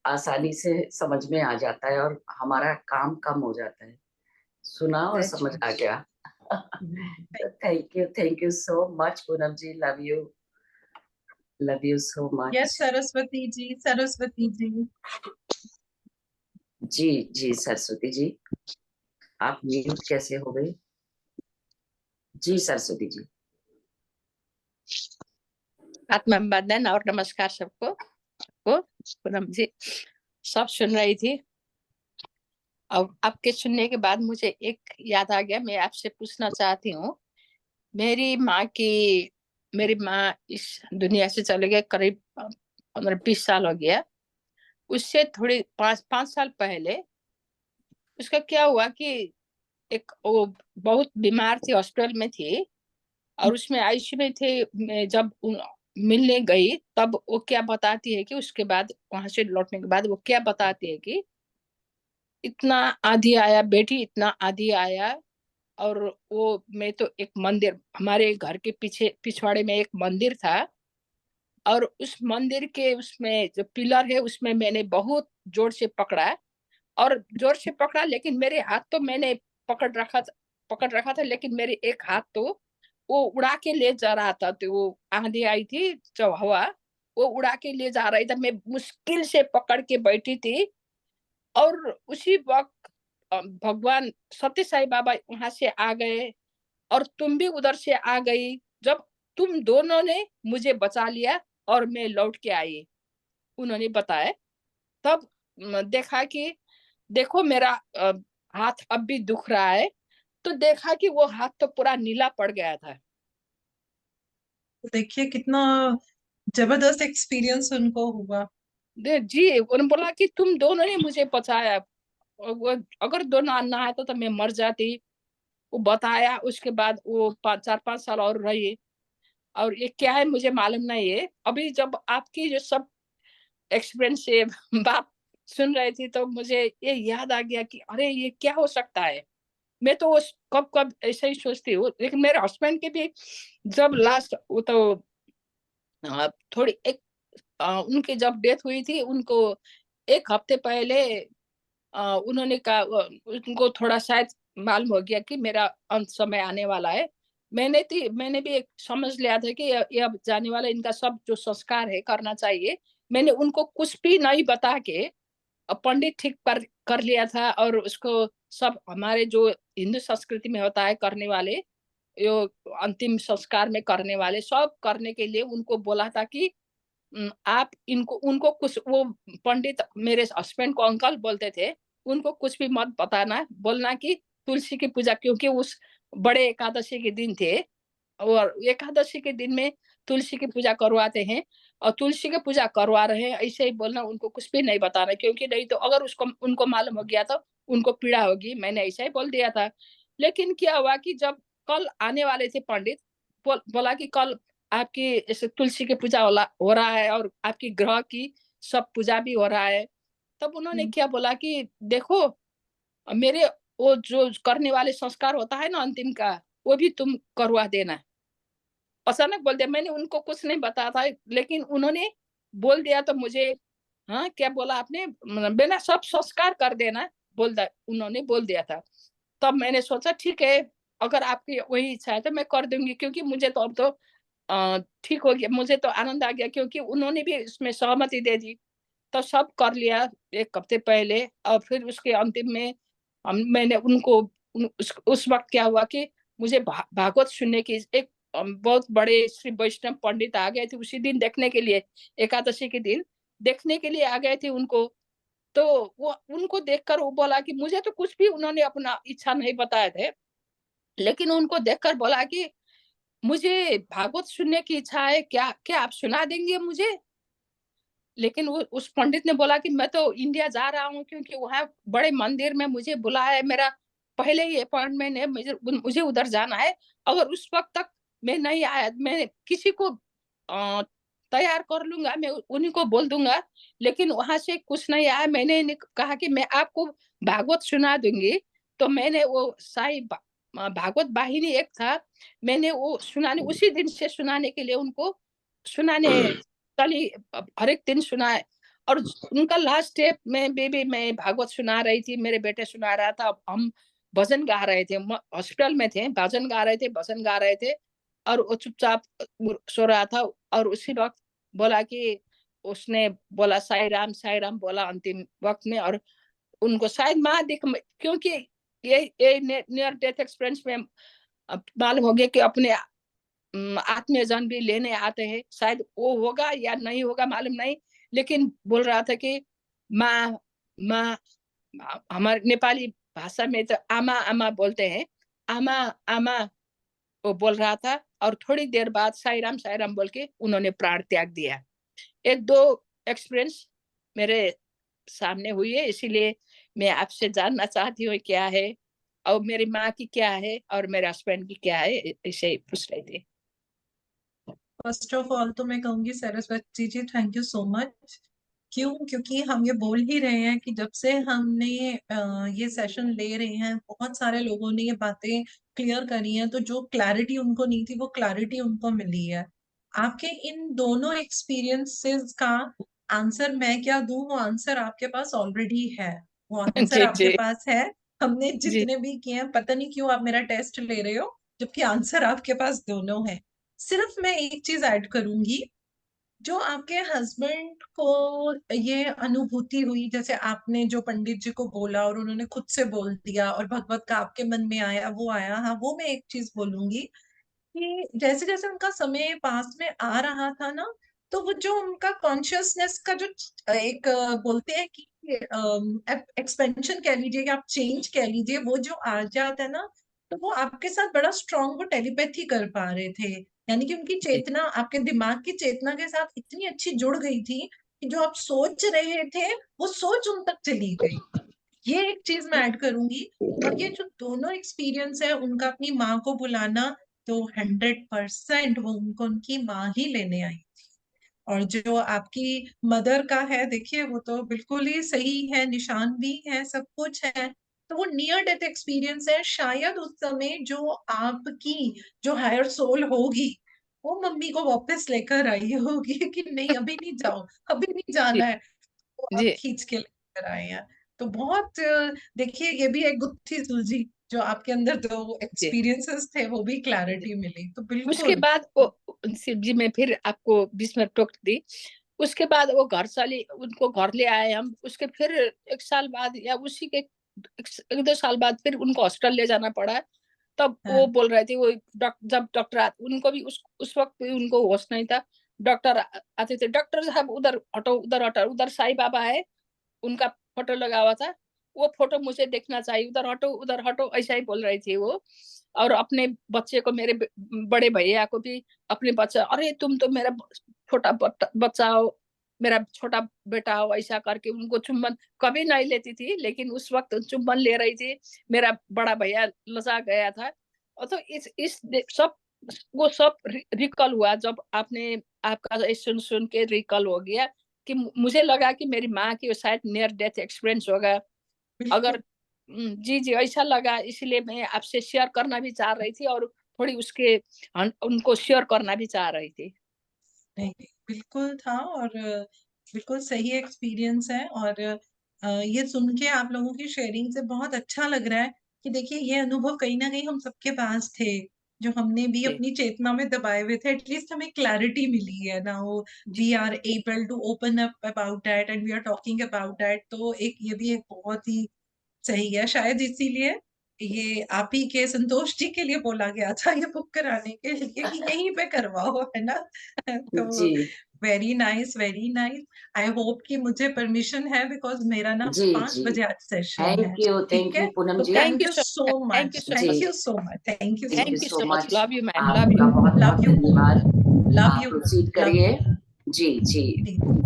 Speaker 1: आसानी से समझ में आ जाता है और हमारा काम कम हो जाता है, सुना और समझ आ गया। Thank you so much Poonam ji, love you so
Speaker 2: yes
Speaker 1: much.
Speaker 2: Saraswati ji, Saraswati ji.
Speaker 1: जी जी सरस्वती जी, आप म्यूट कैसे हो गए? जी सरस्वती जी।
Speaker 5: आत्मबंधन और नमस्कार सबको को पूनम जी, सब सुन रही थी। अब आपके सुनने के बाद मुझे एक याद आ गया, मैं आपसे पूछना चाहती हूँ। मेरी माँ इस दुनिया से चले गए, करीब 15-20 साल हो गया। उससे थोड़ी 5 साल पहले उसका क्या हुआ कि एक वो बहुत बीमार थी, हॉस्पिटल में थी और उसमें आईसीयू में थे। मैं जब मिलने गई तब वो क्या बताती है कि उसके बाद वहां से लौटने के बाद वो क्या बताती है कि इतना आंधी आया बेटी, इतना आंधी आया। और वो मैं तो एक मंदिर, हमारे घर के पीछे पिछवाड़े में एक मंदिर था और उस मंदिर के उसमें जो पिलर है उसमें मैंने बहुत जोर से पकड़ा और जोर से पकड़ा, लेकिन मेरे हाथ तो मैंने पकड़ रखा था, पकड़ रखा था, लेकिन मेरे एक हाथ तो वो उड़ा के ले जा रहा था। तो वो आंधी आई थी, जो हवा वो उड़ा के ले जा रही था। मैं मुश्किल से पकड़ के बैठी थी, और उसी वक्त भगवान सत्य साई बाबा वहां से आ गए, और तुम भी उधर से आ गई। जब तुम दोनों ने मुझे बचा लिया और मैं लौट के आई, उन्होंने बताया। तब देखा कि देखो मेरा हाथ अब भी दुख रहा है। तो देखा कि वो हाथ तो पूरा नीला पड़ गया था।
Speaker 2: देखिए कितना जबरदस्त एक्सपीरियंस उनको हुआ।
Speaker 5: जी, उन्होंने बोला कि तुम दोनों ने मुझे बचाया, और वो अगर दोनों ना आता तो मैं मर जाती। वो बताया। उसके बाद वो 4-5 साल और रही। और ये क्या है मुझे मालूम नहीं है। अभी जब आपकी जो सब एक्सपीरियंस से बात सुन रही थी, तो मुझे ये याद आ गया कि अरे ये क्या हो सकता है। मैं तो कब कब ऐसे ही सोचती हूँ। लेकिन मेरे हस्बैंड के भी जब लास्ट वो तो थोड़ी एक उनकी जब डेथ हुई थी, उनको 1 हफ्ते पहले उन्होंने कहा, उनको थोड़ा शायद मालूम हो गया कि मेरा अंत समय आने वाला है। मैंने भी एक समझ लिया था कि ये अब जाने वाला, इनका सब जो संस्कार है करना चाहिए। मैंने उनको कुछ भी नहीं बता के पंडित ठीक कर लिया था। और उसको सब हमारे जो हिंदू संस्कृति में होता है करने वाले, जो अंतिम संस्कार में करने वाले, सब करने के लिए उनको बोला था कि आप इनको उनको कुछ वो पंडित मेरे हस्बैंड को अंकल बोलते थे। उनको कुछ भी मत बताना, बोलना कि तुलसी की पूजा, क्योंकि उस बड़े एकादशी के दिन थे, और एकादशी के दिन में तुलसी की पूजा करवाते हैं। और तुलसी की पूजा करवा रहे हैं ऐसे ही बोलना, उनको कुछ भी नहीं बताना, क्योंकि नहीं तो अगर उसको उनको मालूम हो गया तो उनको पीड़ा होगी। मैंने ऐसा ही बोल दिया था। लेकिन क्या हुआ कि जब कल आने वाले थे पंडित, बोला कि कल आपकी ऐसे तुलसी की पूजा हो रहा है, और आपकी ग्रह की सब पूजा भी हो रहा है। तब उन्होंने क्या बोला कि देखो, मेरे वो जो करने वाले संस्कार होता है ना अंतिम का, वो भी तुम करवा देना। अचानक बोल दिया। मैंने उनको कुछ नहीं बताया था, लेकिन उन्होंने बोल दिया तो मुझे, हाँ क्या बोला आपने, बिना सब संस्कार कर देना, उन्होंने बोल दिया था। तब मैंने सोचा ठीक है, अगर आपकी वही इच्छा है तो मैं कर दूंगी, क्योंकि मुझे तो अब तो ठीक हो गया। मुझे तो आनंद आ गया, क्योंकि उन्होंने भी इसमें सहमति दे दी। तो सब कर लिया 1 हफ्ते पहले। और फिर उसके अंतिम में मैंने उनको उस वक्त क्या हुआ कि मुझे भागवत सुनने की एक बहुत बड़े श्री वैष्णव पंडित आ गए थे उसी दिन देखने के लिए, एकादशी के दिन देखने के लिए आ गए थे उनको। तो वो उनको देखकर वो बोला कि मुझे तो कुछ भी उन्होंने अपना इच्छा नहीं बताए थे, लेकिन उनको देखकर बोला कि मुझे भागवत सुनने की इच्छा है, क्या क्या आप सुना देंगे मुझे। लेकिन वो उस पंडित ने बोला कि मैं तो इंडिया जा रहा हूँ, क्योंकि वहाँ बड़े मंदिर में मुझे बुलाया है, मेरा पहले ही अपॉइंटमेंट है, मुझे उधर जाना है। अगर उस वक्त तक मैं नहीं आया, मैं किसी को तैयार कर लूंगा, मैं उन्हीं को बोल दूंगा। लेकिन वहां से कुछ नहीं आया। मैंने कहा कि मैं आपको भागवत सुना दूंगी। तो मैंने वो भागवत वाहिनी एक था, मैंने वो सुनाने उसी दिन से सुनाने के लिए उनको सुनाने चली। हर एक दिन सुनाए। और उनका लास्ट स्टेप में भी मैं भागवत सुना रही थी, मेरे बेटे सुना रहा था, हम भजन गा रहे थे, हॉस्पिटल में थे, भजन गा रहे थे, भजन गा रहे थे। और वो चुपचाप सो रहा था। और उसी वक्त बोला कि उसने बोला साई राम बोला अंतिम वक्त में। और उनको शायद माँ दिख, क्योंकि ये नियर डेथ एक्सपीरियंस में मालूम हो गया कि अपने आत्मीयजन भी लेने आते हैं। शायद वो होगा या नहीं होगा मालूम नहीं। लेकिन बोल रहा था कि माँ माँ, हमारे नेपाली भाषा में तो आमा आमा बोलते हैं, आमा आमा, वो बोल रहा था। और थोड़ी देर बाद साई राम बोल के उन्होंने प्राण त्याग दिया। 1-2 एक्सपीरियंस मेरे सामने हुई है, इसीलिए मैं आपसे जानना चाहती हूँ क्या है, और मेरी माँ की क्या है, और मेरे हस्बैंड की क्या है, इसे पूछ रही थी।
Speaker 2: फर्स्ट ऑफ ऑल तो मैं कहूंगी Saraswati ji thank you so much. क्यों? क्योंकि हम ये बोल ही रहे हैं कि जब से हमने ये सेशन ले रहे हैं, बहुत सारे लोगों ने ये बातें क्लियर करी हैं, तो जो क्लैरिटी उनको नहीं थी वो क्लैरिटी उनको मिली है। आपके इन दोनों एक्सपीरियंसेस का आंसर मैं क्या दूं, वो आंसर आपके पास ऑलरेडी है। वो आंसर
Speaker 5: जी
Speaker 2: आपके
Speaker 5: जी।
Speaker 2: पास है हमने
Speaker 5: जी
Speaker 2: जितने भी किए हैं, पता नहीं क्यों आप मेरा टेस्ट ले रहे हो जबकि आंसर आपके पास दोनों है। सिर्फ मैं एक चीज ऐड करूंगी, जो आपके हस्बैंड को ये अनुभूति हुई, जैसे आपने जो पंडित जी को बोला और उन्होंने खुद से बोल दिया और भगवत का आपके मन में आया, वो आया, हाँ वो मैं एक चीज बोलूंगी कि जैसे जैसे उनका समय पास में आ रहा था ना, तो वो जो उनका कॉन्शियसनेस का जो एक बोलते हैं कि एक्सपेंशन कह लीजिए या आप चेंज कह लीजिए, वो जो आ जाता है ना, तो वो आपके साथ बड़ा स्ट्रांग वो टेलीपैथी कर पा रहे थे। यानी कि उनकी
Speaker 5: जी
Speaker 2: चेतना आपके दिमाग की चेतना के साथ इतनी अच्छी जुड़ गई थी कि जो आप सोच रहे थे वो सोच उन तक चली गई। ये एक चीज मैं ऐड करूंगी। और ये जो दोनों एक्सपीरियंस है उनका अपनी माँ को बुलाना, तो 100% वो उनको उनकी माँ ही लेने आई। और जो आपकी मदर का है, देखिए वो तो बिल्कुल ही सही है, निशान भी है, सब कुछ है। तो वो नियर डेथ एक्सपीरियंस है, शायद उस समय जो आपकी जो हायर सोल होगी वो मम्मी को वापस लेकर आई होगी कि नहीं अभी नहीं जाओ, अभी नहीं
Speaker 5: जी
Speaker 2: जाना है, वो अब
Speaker 5: जी
Speaker 2: खींच के लेकर आए हैं। तो बहुत देखिए ये भी एक गुत्थी सुलझी, जो आपके अंदर दो
Speaker 5: जी
Speaker 2: एक्सपीरियंसेस थे वो भी
Speaker 5: जी।
Speaker 2: क्लैरिटी मिली, तो
Speaker 5: उसके
Speaker 2: बिल्कुल।
Speaker 5: बाद वो शिव जी, मैं फिर आपको बीच में टोक दी। उसके बाद वो घर चली, उनको घर ले आए हम। उसके फिर 1 साल बाद या उसी के 1-2 साल बाद फिर उनको हॉस्पिटल ले जाना पड़ा। तब वो
Speaker 2: हाँ
Speaker 5: बोल रहे थे, वो जब डॉक्टर उनको भी उस वक्त भी उनको होश नहीं था। डॉक्टर आते थे, डॉक्टर साहब उधर हटो, उधर हटो, उधर साईं बाबा है, उनका फोटो लगा हुआ था, वो फोटो मुझे देखना चाहिए, उधर हटो उधर हटो, ऐसा ही बोल रही थी वो। और अपने बच्चे को, मेरे बड़े भैया को भी, अपने बच्चा, अरे तुम तो मेरा छोटा बच्चा हो, मेरा छोटा बेटा हो, ऐसा करके उनको चुम्बन कभी नहीं लेती थी, लेकिन उस वक्त चुम्बन ले रही थी। मेरा बड़ा भैया लजा गया था। और तो सब वो सब रिकॉल हुआ जब आपने आपका सुन के रिकॉल हो गया कि मुझे लगा कि मेरी माँ की शायद नियर डेथ एक्सपीरियंस होगा। अगर
Speaker 2: बिल्कुल।
Speaker 5: जी जी ऐसा लगा, इसलिए मैं आपसे शेयर करना भी चाह रही थी, और थोड़ी उसके उनको शेयर करना भी चाह रही थी।
Speaker 2: नहीं नहीं, बिल्कुल था। और बिल्कुल सही एक्सपीरियंस है। और ये सुन के आप लोगों की शेयरिंग से बहुत अच्छा लग रहा है कि देखिए ये अनुभव कहीं ना कहीं हम सबके पास थे, जो हमने भी
Speaker 5: जी
Speaker 2: अपनी चेतना में दबाए हुए थे। एटलीस्ट हमें क्लैरिटी मिली है ना, वो
Speaker 5: जी
Speaker 2: we are able to open up about that and we are talking about that. तो एक ये भी एक बहुत ही सही है, शायद इसीलिए ये आप ही के संतोष जी के लिए बोला गया था ये बुक कराने के लिए कि यहीं पे करवाओ, है ना। तो
Speaker 1: जी
Speaker 2: very nice, very nice. I hope कि मुझे परमिशन है, बिकॉज मेरा ना
Speaker 1: जी
Speaker 2: 5
Speaker 1: जी।
Speaker 2: बजे आज सेशन है। ठीक
Speaker 1: थैंक
Speaker 2: है,
Speaker 1: यू पूनम
Speaker 2: तो
Speaker 1: जी।
Speaker 5: Thank
Speaker 2: thank
Speaker 5: you
Speaker 2: you
Speaker 5: so
Speaker 2: so
Speaker 5: thank you
Speaker 2: much,
Speaker 5: so
Speaker 1: जी
Speaker 2: thank
Speaker 5: much
Speaker 2: you so much, thank you so
Speaker 1: thank you
Speaker 5: thank you
Speaker 2: much.
Speaker 1: So
Speaker 5: so much,
Speaker 1: much.
Speaker 5: Love you ma'am, love
Speaker 1: आपका
Speaker 5: you.
Speaker 1: बहुत
Speaker 2: love
Speaker 1: बहुत
Speaker 2: you,
Speaker 1: धन्यवाद।
Speaker 2: Love
Speaker 1: आप
Speaker 2: you,
Speaker 1: proceed
Speaker 2: love
Speaker 1: करिए।
Speaker 2: You.
Speaker 1: जी जी।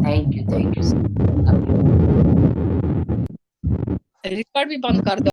Speaker 1: Thank you love you.
Speaker 5: Record भी बंद कर दो।